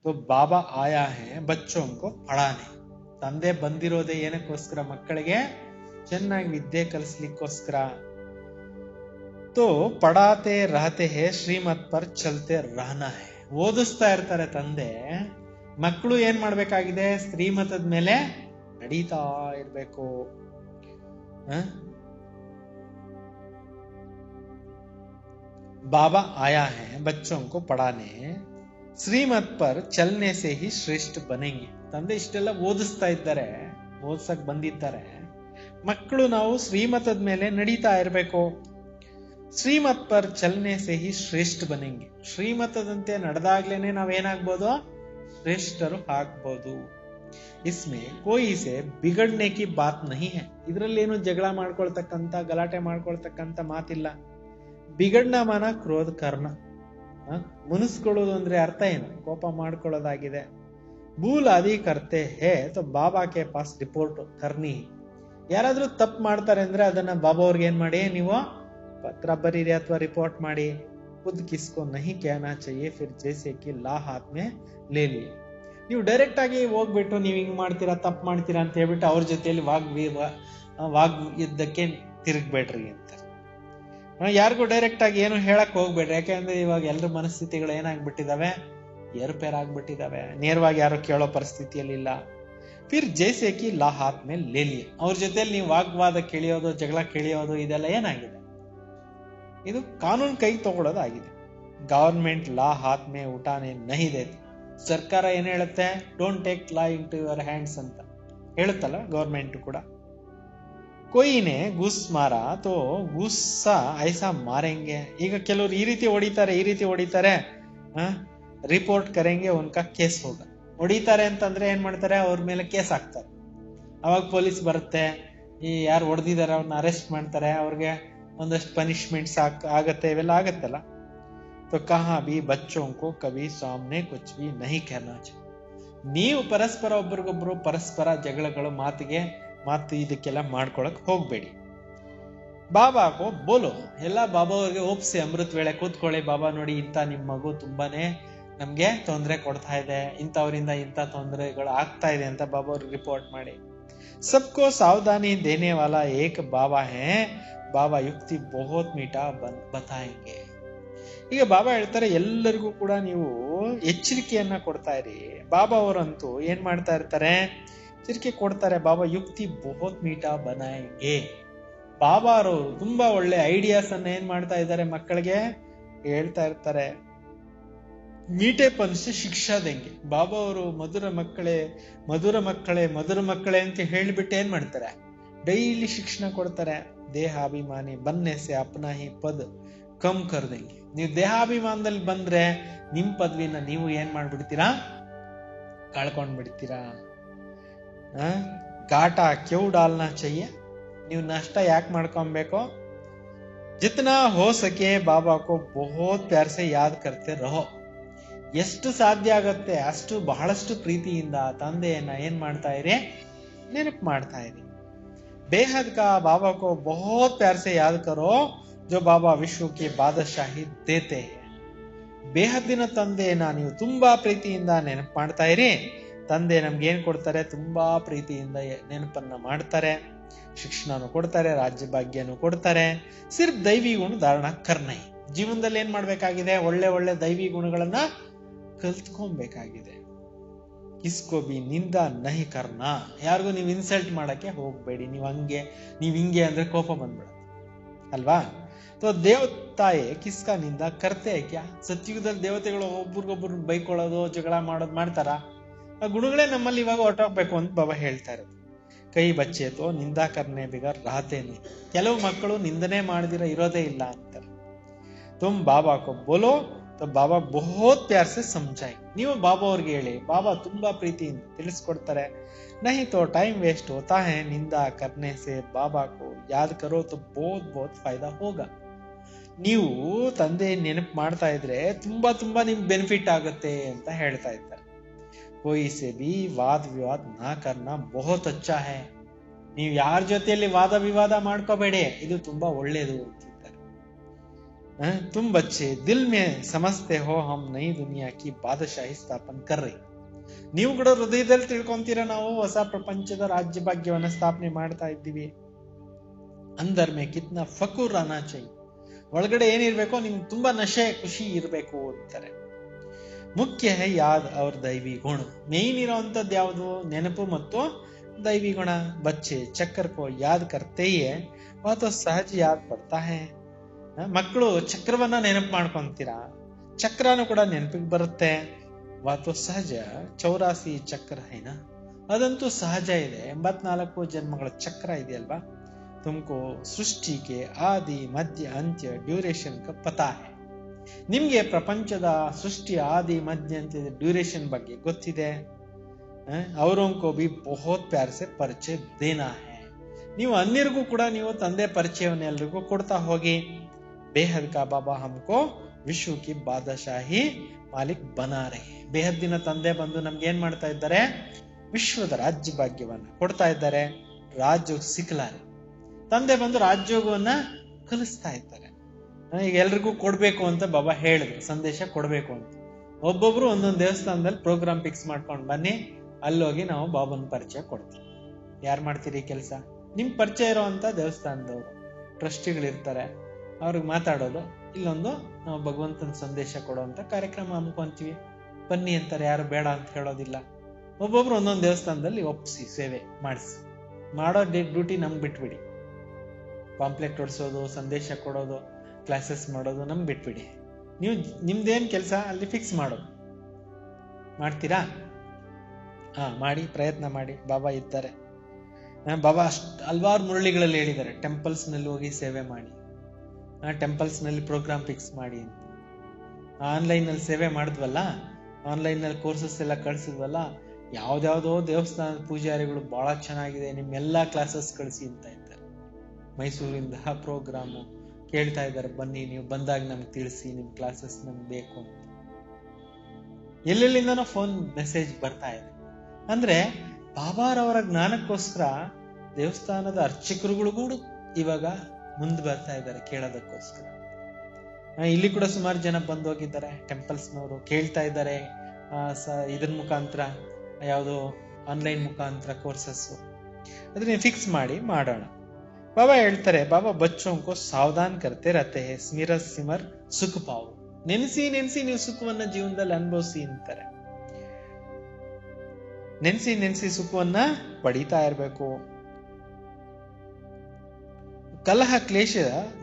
तो बाबा आया है बच्चों को पढ़ाने. ತಂದೆ ಬಂದಿರೋದೇ ಏನಕ್ಕೋಸ್ಕರ, ಮಕ್ಕಳಿಗೆ ಚೆನ್ನಾಗಿ ವಿದ್ಯೆ ಕಲಿಸ್ಲಿಕ್ಕೋಸ್ಕರ. तो पढ़ाते रहते हैं ಶ್ರೀಮತ್ ಪರ್ ಚಲ್ತೆ रहना है. ಓದಿಸ್ತಾ ಇರ್ತಾರೆ ತಂದೆ, ಮಕ್ಕಳು ಏನ್ ಮಾಡ್ಬೇಕಾಗಿದೆ, ಶ್ರೀಮತದ ಮೇಲೆ ನಡೀತಾ ಇರ್ಬೇಕು. बाबा आया है बच्चों को पढ़ाने ಶ್ರೀಮತ್ ಪರ್ ಚಲನೆ ಸೇ ಹಿ ಶ್ರೇಷ್ಠ ಬನೆಂಗೆ. ತಂದೆ ಇಷ್ಟೆಲ್ಲ ಓದಿಸ್ತಾ ಇದ್ದಾರೆ, ಓದ್ಸಕ್ ಬಂದಿದ್ದಾರೆ, ಮಕ್ಕಳು ನಾವು ಶ್ರೀಮತದ ಮೇಲೆ ನಡೀತಾ ಇರಬೇಕು. ಶ್ರೀಮತ್ ಪರ್ ಚಲನೆ ಸೇ ಹಿ ಶ್ರೇಷ್ಠ ಬನೆಂಗೆ. ಶ್ರೀಮತದಂತೆ ನಡೆದಾಗ್ಲೇನೆ ನಾವೇನಾಗ್ಬೋದು, ಶ್ರೇಷ್ಠರು ಆಗ್ಬೋದು. ಇಸ್ಮೆ ಕೋಯಿ ಸೆ ಬಿಗಡ್ನೆ ಕಿ ಬಾತ್ ನಹಿ ಹೈ. ಇದ್ರಲ್ಲೇನು ಜಗಳ ಮಾಡ್ಕೊಳ್ತಕ್ಕಂತ, ಗಲಾಟೆ ಮಾಡ್ಕೊಳ್ತಕ್ಕಂತ ಮಾತಿಲ್ಲ. ಬಿಗಡ್ನ ಮಾನ ಕ್ರೋಧ ಕರ್ಣ. ಮುನಿಸ್ಕೊಳ್ಳೋದು ಅಂದ್ರೆ ಅರ್ಥ ಏನು? ಕೋಪ ಮಾಡ್ಕೊಳ್ಳೋದಾಗಿದೆ. ಭೂಲ್ ಆದಿ ಕರ್ತೆ ಹೇ ತೋ ಬಾಬಾ ಕೆ ಪಾಸ್ ರಿಪೋರ್ಟ್ ಕರ್ನಿ. ಯಾರಾದ್ರೂ ತಪ್ಪು ಮಾಡ್ತಾರೆ ಅಂದ್ರೆ ಅದನ್ನ ಬಾಬಾ ಅವ್ರಿಗೆ ಏನ್ ಮಾಡಿ, ನೀವು ಪತ್ರ ಬರೀರಿ ಅಥವಾ ರಿಪೋರ್ಟ್ ಮಾಡಿ. ಖುದ್ ಕಿಸ್ಕೋ ನಹಿ कहना चाहिए फिर जैसे कि ಲಾ ಹಾತ್ ಮೇ ಲೇ ಲಿ. ನೀವು ಡೈರೆಕ್ಟ್ ಆಗಿ ಹೋಗ್ಬಿಟ್ಟು ನೀವು ಹಿಂಗ್ ಮಾಡ್ತೀರಾ, ತಪ್ಪು ಮಾಡ್ತೀರಾ ಅಂತ ಹೇಳ್ಬಿಟ್ಟು ಅವ್ರ ಜೊತೆಯಲ್ಲಿ ವಾಗ್ ಯುದ್ಧಕ್ಕೆ ತಿರುಗ್ಬೇಡ್ರಿ ಅಂತ. ಯಾರಿಗೂ ಡೈರೆಕ್ಟ್ ಆಗಿ ಏನು ಹೇಳಕ್ ಹೋಗ್ಬೇಡ್ರಿ. ಯಾಕೆಂದ್ರೆ ಇವಾಗ ಎಲ್ರ ಮನಸ್ಥಿತಿಗಳು ಏನಾಗ್ಬಿಟ್ಟಿದಾವೆ, ಏರುಪೇರಾಗ್ಬಿಟ್ಟಿದಾವೆ. ನೇರವಾಗಿ ಯಾರು ಕೇಳೋ ಪರಿಸ್ಥಿತಿಯಲ್ಲಿ ಇಲ್ಲ. ಫಿರ್ ಜೈಸೆ ಕಿ ಲಾ ಹಾತ್ ಮೇ ಲೇ ಲಿ. ಅವ್ರ ಜೊತೆಯಲ್ಲಿ ನೀವು ವಾಗ್ವಾದ ಕೇಳಿಯೋದು, ಜಗಳ ಕೇಳಿಯೋದು, ಇದೆಲ್ಲ ಏನಾಗಿದೆ, ಇದು ಕಾನೂನು ಕೈ ತಗೊಳ್ಳೋದಾಗಿದೆ. ಗವರ್ಮೆಂಟ್ ಲಾ ಹಾತ್ ಮೇ ಉಠಾನೆ ನಹಿ ದೇತಿ. ಸರ್ಕಾರ ಏನ್ ಹೇಳುತ್ತೆ, don't take law into your hands ಅಂತ ಹೇಳುತ್ತಲ್ಲ ಗವರ್ಮೆಂಟ್ ಕೂಡ. ಕೊಯ್ನೆ ಗುಸ್ ಮಾರ ತೋ ಗುಸ್ಸಾ ಐಸಾ ಮಾರೆಂಗೆ. ಈಗ ಕೆಲವರು ಈ ರೀತಿ ಹೊಡಿತಾರೆ, ರಿಪೋರ್ಟ್ ಕರೆಂಗೆ ಉನ್ಕಾ ಕೇಸ್ ಹೋಗ. ಹೊಡಿತಾರೆ ಅಂತಂದ್ರೆ ಏನ್ ಮಾಡ್ತಾರೆ, ಅವ್ರ ಮೇಲೆ ಕೇಸ್ ಹಾಕ್ತಾರೆ. ಅವಾಗ ಪೊಲೀಸ್ ಬರುತ್ತೆ, ಈ ಯಾರು ಹೊಡೆದಿದ್ದಾರೆ ಅವ್ರನ್ನ ಅರೆಸ್ಟ್ ಮಾಡ್ತಾರೆ, ಅವ್ರಿಗೆ ಒಂದಷ್ಟು ಪನಿಷ್ಮೆಂಟ್ಸ್ ಆಗತ್ತೆ, ಇವೆಲ್ಲ ಆಗತ್ತಲ್ಲ. तो कहाँ भी बच्चों को कभी सामने कुछ भी नहीं कहना चाहिए. ನೀವು ಪರಸ್ಪರ ಒಬ್ರಿಗೊಬ್ರು ಪರಸ್ಪರ ಜಗಳಗಳು, ಮಾತು ಇದಕ್ಕೆಲ್ಲ ಮಾಡ್ಕೊಳಕ್ ಹೋಗ್ಬೇಡಿ. ಬಾಬಾಗೋ ಬೋಲೋ. ಎಲ್ಲ ಬಾಬಾ ಅವ್ರಿಗೆ ಒಪ್ಸಿ, ಅಮೃತ ವೇಳೆ ಕೂತ್ಕೊಳ್ಳಿ, ಬಾಬಾ ನೋಡಿ ಇಂಥ ನಿಮ್ ಮಗು ತುಂಬಾನೇ ನಮ್ಗೆ ತೊಂದರೆ ಕೊಡ್ತಾ ಇದೆ, ಇಂಥವ್ರಿಂದ ಇಂಥ ತೊಂದರೆಗಳು ಆಗ್ತಾ ಇದೆ ಅಂತ ಬಾಬಾ ಅವ್ರಿಗೆ ರಿಪೋರ್ಟ್ ಮಾಡಿ. ಸಬ್ಕೋ ಸಾವಧಾನಿ ದೇನೆ ವಾಲಾ ಏಕ್ ಬಾಬಾ ಹೇ, ಬಾಬಾ ಯುಕ್ತಿ ಬಹುತ್ ಮೀಠಾ ಬತಾಯಂಗೆ. ಈಗ ಬಾಬಾ ಹೇಳ್ತಾರೆ, ಎಲ್ಲರಿಗೂ ಕೂಡ ನೀವು ಎಚ್ಚರಿಕೆಯನ್ನ ಕೊಡ್ತಾ ಇರಿ. ಬಾಬಾ ಅವರಂತೂ ಏನ್ ಮಾಡ್ತಾ ಇರ್ತಾರೆ, ಎಚ್ಚರಿಕೆ ಕೊಡ್ತಾರೆ. ಬಾಬಾ ಯುಕ್ತಿ ಬಹುತ್ ಮೀಠಾ ಬನಾಯಂಗೆ. ಬಾಬಾ ಅವರು ತುಂಬಾ ಒಳ್ಳೆ ಐಡಿಯಾಸ್ ಅನ್ನ ಏನ್ ಮಾಡ್ತಾ ಇದ್ದಾರೆ, ಮಕ್ಕಳಿಗೆ ಹೇಳ್ತಾ ಇರ್ತಾರೆ. ಮೀಠೆ ಪನ್ಸೆ ಶಿಕ್ಷಾ ದೇಂಗೆ. ಬಾಬಾ ಅವರು ಮಧುರ ಮಕ್ಕಳೇ ಅಂತ ಹೇಳ್ಬಿಟ್ಟು ಏನ್ ಮಾಡ್ತಾರೆ, ಡೈಲಿ ಶಿಕ್ಷಣ ಕೊಡ್ತಾರೆ. ದೇಹಾಭಿಮಾನಿ ಬನ್ನೆ ಸೆ ಅಪ್ನಾ ಹಿ ಪದ್ ಕಮ್ ಕರ್ ದೇಂಗೆ. ನೀವು ದೇಹಾಭಿಮಾನದಲ್ಲಿ ಬಂದ್ರೆ ನಿಮ್ ಪದವಿನ ನೀವು ಏನ್ ಮಾಡ್ಬಿಡ್ತೀರಾ, ಕಳ್ಕೊಂಡ್ ಬಿಡ್ತೀರಾ. ಘಾಟಾ ಕ್ಯೂ ಡಾಲ್ನಾ चाहिए. ನೀವು ನಷ್ಟ ಯಾಕೆ ಮಾಡ್ಕೊಬೇಕು. ಜಿತ್ನಾ ಹೋ ಸಕೆ ಬಾಬಾ ಕೋ ಬಹುತ್ ಪ್ಯಾರ್ ಸೆ ಯಾದ್ ಕರ್ತೆ ರಹೋ. ಎಷ್ಟು ಸಾಧ್ಯ ಆಗತ್ತೆ ಅಷ್ಟು ಬಹಳಷ್ಟು ಪ್ರೀತಿಯಿಂದ ತಂದೆಯನ್ನ ಏನ್ ಮಾಡ್ತಾ ಇರಿ, ನೆನಪು ಮಾಡ್ತಾ ಇರಿ. ಬೇಹದ್ ಕಾ ಬಾಬಾ ಕೋ ಬಹುತ್ ಪ್ಯಾರ್ ಸೆ ಯಾದ್ ಕರೋ ಜೋ ಬಾಬಾ ವಿಶ್ವಕ್ಕೆ ಬಾದಶಾಹಿ ದೇತೆ. ಬೇಹದ್ದಿನ ತಂದೆಯನ್ನ ನೀವು ತುಂಬಾ ಪ್ರೀತಿಯಿಂದ ನೆನಪು ಮಾಡ್ತಾ ಇರಿ. ತಂದೆ ನಮ್ಗೆ ಏನ್ ಕೊಡ್ತಾರೆ, ತುಂಬಾ ಪ್ರೀತಿಯಿಂದ ನೆನಪನ್ನ ಮಾಡ್ತಾರೆ, ಶಿಕ್ಷಣನು ಕೊಡ್ತಾರೆ, ರಾಜ್ಯ ಭಾಗ್ಯನು ಕೊಡ್ತಾರೆ. ಸಿರ್ಫ್ ದೈವಿ ಗುಣ ಧಾರಣ ಕರ್ನೈ. ಜೀವನದಲ್ಲಿ ಏನ್ ಮಾಡ್ಬೇಕಾಗಿದೆ, ಒಳ್ಳೆ ದೈವಿ ಗುಣಗಳನ್ನ ಕಲ್ತ್ಕೊಬೇಕಾಗಿದೆ. ಕಿಸ್ಕೋ ಬಿ ನಿಂದ ನಹಿ ಕರ್ನ. ಯಾರಿಗೂ ನೀವು ಇನ್ಸಲ್ಟ್ ಮಾಡಕ್ಕೆ ಹೋಗ್ಬೇಡಿ. ನೀವ್ ಹಿಂಗೆ ಅಂದ್ರೆ ಕೋಪ ಬಂದ್ಬಿಡುತ್ತೆ ಅಲ್ವಾ. ದೇವತಾಯೇ ಕಿಸ್ಕಾ ನಿಂದ ಕರ್ತೆ ಕ್ಯಾ. ಸತ್ಯುಗದಲ್ಲಿ ದೇವತೆಗಳು ಒಬ್ರಿಗೊಬ್ರು ಬೈಕೊಳ್ಳೋದು, ಜಗಳ ಮಾಡೋದು ಮಾಡ್ತಾರ. ಆ ಗುಣಗಳೇ ನಮ್ಮಲ್ಲಿ ಇವಾಗ ಹೊರಟೋಗ್ಬೇಕು ಅಂತ ಬಾಬಾ ಹೇಳ್ತಾ ಇರೋದು. ಕೈ ಬಚ್ಚೆ ತೋ ನಿಂದಾ ಕರ್ನೆ ಬಿಗರ್ ರಾತೇನೆ. ಕೆಲವು ಮಕ್ಕಳು ನಿಂದನೆ ಮಾಡದಿರ ಇರೋದೇ ಇಲ್ಲ ಅಂತಾರೆ. ತುಮ್ ಬಾಬಾ ಕೋ ಬೋಲೋ ತೋ ಬಾಬಾ ಬಹುತ್ ಪ್ಯಾರ್ ಸೆ ಸಮಜಾಯ್. ನೀವು ಬಾಬಾ ಅವ್ರಿಗೆ ಹೇಳಿ, ಬಾಬಾ ತುಂಬಾ ಪ್ರೀತಿಯಿಂದ ತಿಳಿಸ್ಕೊಡ್ತಾರೆ. नहीं तो टाइम वेस्ट होता है, निंदा करने से बाबा को याद करो तो बहुत फायदा होगा. ನೀವು ತಂದೆ ನೆನಪು ಮಾಡ್ತಾ ಇದ್ರೆ ತುಂಬಾ ನಿಮ್ಗೆ ಬೆನಿಫಿಟ್ ಆಗುತ್ತೆ ಅಂತ ಹೇಳ್ತಾ ಇದ್ದಾರೆ. कोई से भी वाद विवाद ना करना बहुत अच्छा है. ನೀವು ಯಾರ ಜೊತೆಯಲ್ಲಿ ವಾದ ವಿವಾದ ಮಾಡ್ಕೋಬೇಡಿ, ಇದು ತುಂಬಾ ಒಳ್ಳೇದು ಅಂತಿದ್ದಾರೆ. तुम बच्चे दिल में समझते हो हम नई दुनिया की बादशाही स्थापन कर रहे. ನೀವು ಕೂಡ ಹೃದಯದಲ್ಲಿ ತಿಳ್ಕೊಂತೀರಾ, ನಾವು ಹೊಸ ಪ್ರಪಂಚದ ರಾಜ್ಯ ಭಾಗ್ಯವನ್ನ ಸ್ಥಾಪನೆ ಮಾಡ್ತಾ ಇದ್ದೀವಿ. ಅಂದರ್ ಮೇ ಕಿತ್ನಾ ಫಕೂರ್ ಆನಾ ಚಾಹಿಯೆ. ಒಳಗಡೆ ಏನಿರ್ಬೇಕು, ನಿಮ್ಗೆ ತುಂಬಾ ನಶೆ ಖುಷಿ ಇರ್ಬೇಕು ಅಂತಾರೆ. ಮುಖ್ಯ ಹೈ ಯಾದ್ ಅವ್ರ ದೈವಿ ಗುಣ. ಮೇನ್ ಇರೋಂಥದ್ದು ಯಾವುದು, ನೆನಪು ಮತ್ತು ದೈವಿ ಗುಣ. ಬಚ್ಚೆ ಚಕ್ಕರ್ ಕೋ ಯಾದ್ ಕರ್ತೆಯೇ ಅಥವಾ ಸಹಜ ಯಾದ್ ಪಡ್ತಾ ಹೈ. ಮಕ್ಕಳು ಚಕ್ರವನ್ನ ನೆನಪು ಮಾಡ್ಕೊಂತೀರಾ, ಚಕ್ರನು ಕೂಡ ನೆನಪಿಗೆ ಬರುತ್ತೆ. ವಾತೋ ಸಹಜ 84 ಚಕ್ರ ಹೈನಾ, ಅದಂತೂ ಸಹಜ ಇದೆ. 84 ಜನ್ಮಗಳ ಚಕ್ರ ಇದೆಯಲ್ವಾ. ತುಮಕೋ ಸೃಷ್ಟಿಗೆ ಆದಿ ಮಧ್ಯ ಅಂತ್ಯ ಡ್ಯೂರೇಷನ್ ಕ ಪತಾ ಹೈ. ನಿಮ್ಗೆ ಪ್ರಪಂಚದ ಸೃಷ್ಟಿ ಆದಿ ಮಧ್ಯ ಅಂತ್ಯದ ಡ್ಯೂರೇಷನ್ ಬಗ್ಗೆ ಗೊತ್ತಿದೆ. ಅವರೊಂಕೋ ಬಿ ಬಹುತ್ ಪ್ಯಾರ್ ಸೆ ಪರಿಚಯ ದೇನಾ ಹೈ. ನೀವು ಅನ್ಯರಿಗೂ ಕೂಡ ನೀವು ತಂದೆ ಪರಿಚಯವನ್ನು ಎಲ್ರಿಗೂ ಕೊಡ್ತಾ ಹೋಗಿ. ಬೇಹದ್ ಕಾ ಬಾಬಾ ಹಮ್ಕೋ ವಿಶ್ವ ಕಿ ಬಾದಶಾಹಿ ಮಾಲಿಕ್ ಬನಾ ರಹೆ. ಬೇಹದ್ದಿನ ತಂದೆ ಬಂದು ನಮ್ಗೆ ಏನ್ ಮಾಡ್ತಾ ಇದ್ದಾರೆ? ವಿಶ್ವದ ರಾಜ್ಯ ಭಾಗ್ಯವನ್ನ ಕೊಡ್ತಾ ಇದ್ದಾರೆ. ರಾಜ್ಯೋಗ ಸಿಕ್ಲಾರೆ. ತಂದೆ ಬಂದು ರಾಜ್ಯೋಗವನ್ನ ಕಲಿಸ್ತಾ ಇದ್ದಾರೆ. ಈಗ ಎಲ್ರಿಗೂ ಕೊಡ್ಬೇಕು ಅಂತ ಬಾಬಾ ಹೇಳಿದ್ರು, ಸಂದೇಶ ಕೊಡ್ಬೇಕು ಅಂತ. ಒಬ್ಬೊಬ್ರು ಒಂದೊಂದು ದೇವಸ್ಥಾನದಲ್ಲಿ ಪ್ರೋಗ್ರಾಮ್ ಫಿಕ್ಸ್ ಮಾಡ್ಕೊಂಡು ಬನ್ನಿ, ಅಲ್ಲೋಗಿ ನಾವು ಬಾಬನ ಪರಿಚಯ ಕೊಡ್ತೀವಿ. ಯಾರು ಮಾಡ್ತೀರಿ ಕೆಲಸ? ನಿಮ್ ಪರಿಚಯ ಇರೋಂತ ದೇವಸ್ಥಾನದವರು ಟ್ರಸ್ಟಿಗಳಿರ್ತಾರೆ, ಅವ್ರಿಗೆ ಮಾತಾಡೋದು. ಇಲ್ಲೊಂದು ನಾವು ಭಗವಂತನ ಸಂದೇಶ ಕೊಡುವಂತ ಕಾರ್ಯಕ್ರಮ ಹಮ್ಕೊಂತೀವಿ, ಬನ್ನಿ ಅಂತಾರೆ. ಯಾರು ಬೇಡ ಅಂತ ಹೇಳೋದಿಲ್ಲ. ಒಬ್ಬೊಬ್ರು ಒಂದೊಂದು ದೇವಸ್ಥಾನದಲ್ಲಿ ಒಪ್ಪಿಸಿ ಸೇವೆ ಮಾಡಿಸಿ. ಮಾಡೋ ಡ್ಯೂಟಿ ನಮ್ಗೆ ಬಿಟ್ಬಿಡಿ. ಪಾಂಪ್ಲೆಟ್ ಹೊಡ್ಸೋದು, ಸಂದೇಶ ಕೊಡೋದು, ಕ್ಲಾಸಸ್ ಮಾಡೋದು ನಮ್ಗೆ ಬಿಟ್ಬಿಡಿ. ನೀವು ನಿಮ್ದೇನ್ ಕೆಲಸ ಅಲ್ಲಿ ಫಿಕ್ಸ್ ಮಾಡೋದು. ಮಾಡ್ತೀರಾ? ಮಾಡಿ, ಪ್ರಯತ್ನ ಮಾಡಿ. ಬಾಬಾ ಇದ್ದಾರೆ. ಬಾಬಾ ಹಲ್ವಾರು ಮುರಳಿಗಳಲ್ಲಿ ಹೇಳಿದ್ದಾರೆ, ಟೆಂಪಲ್ಸ್ ನಲ್ಲಿ ಹೋಗಿ ಸೇವೆ ಮಾಡಿ, ಟೆಂಪಲ್ಸ್ ನಲ್ಲಿ ಪ್ರೋಗ್ರಾಮ್ ಫಿಕ್ಸ್ ಮಾಡಿ ಅಂತ. ಆನ್ಲೈನ್ ನಲ್ಲಿ ಸೇವೆ ಮಾಡಿದ್ವಲ್ಲ, ಆನ್ಲೈನ್ ನಲ್ಲಿ ಕೋರ್ಸಸ್ ಎಲ್ಲ ಕಳ್ಸಿದ್ವಲ್ಲ, ಯಾವ್ದಾವ್ದೋ ದೇವಸ್ಥಾನದ ಪೂಜಾರಿಗಳು ಬಹಳ ಚೆನ್ನಾಗಿದೆ, ನಿಮ್ಮೆಲ್ಲಾ ಕ್ಲಾಸಸ್ ಕಳಿಸಿ ಅಂತ ಇದ್ದಾರೆ. ಮೈಸೂರಿಂದ ಪ್ರೋಗ್ರಾಮು ಕೇಳ್ತಾ ಇದ್ದಾರೆ, ಬನ್ನಿ, ನೀವು ಬಂದಾಗ ನಮ್ಗೆ ತಿಳಿಸಿ, ನಿಮ್ ಕ್ಲಾಸಸ್ ನಮ್ಗೆ ಬೇಕು ಅಂತ. ಎಲ್ಲೆಲ್ಲಿಂದನೋ ಫೋನ್ ಮೆಸೇಜ್ ಬರ್ತಾ ಇದೆ. ಅಂದ್ರೆ ಬಾಬಾರವರ ಜ್ಞಾನಕ್ಕೋಸ್ಕರ ದೇವಸ್ಥಾನದ ಅರ್ಚಕರುಗಳು ಕೂಡ ಇವಾಗ ಮುಂದೆ ಬರ್ತಾ ಇದ್ದಾರೆ ಕೇಳೋದಕ್ಕೋಸ್ಕರ. ಇಲ್ಲಿ ಕೂಡ ಸುಮಾರು ಜನ ಬಂದು ಹೋಗಿದ್ದಾರೆ. ಟೆಂಪಲ್ಸ್ನವರು ಕೇಳ್ತಾ ಇದ್ದಾರೆ, ಇದ್ರ ಮುಖಾಂತರ, ಯಾವುದು ಆನ್ಲೈನ್ ಮುಖಾಂತರ ಕೋರ್ಸಸ್. ಅದನ್ನ ಫಿಕ್ಸ್ ಮಾಡಿ ಮಾಡೋಣ. ಬಾಬಾ ಹೇಳ್ತಾರೆ, ಬಾಬಾ ಬಚ್ಚೋಂಕೋ ಸಾವಧಾನ್ ಕರ್ತೆ ರತೆ ಹೇ, ಸ್ಮಿರ ಸಿಮರ್ ಸುಖ ಪಾವು. ನೆನೆಸಿ ನೆನೆಸಿ ನೀವು ಸುಖವನ್ನ ಜೀವನದಲ್ಲಿ ಅನುಭವಿಸಿ ಅಂತಾರೆ. ನೆನೆಸಿ ನೆನೆಸಿ ಸುಖವನ್ನ ಪಡೀತಾ ಇರ್ಬೇಕು. ಕಲಹ ಕ್ಲೇಶ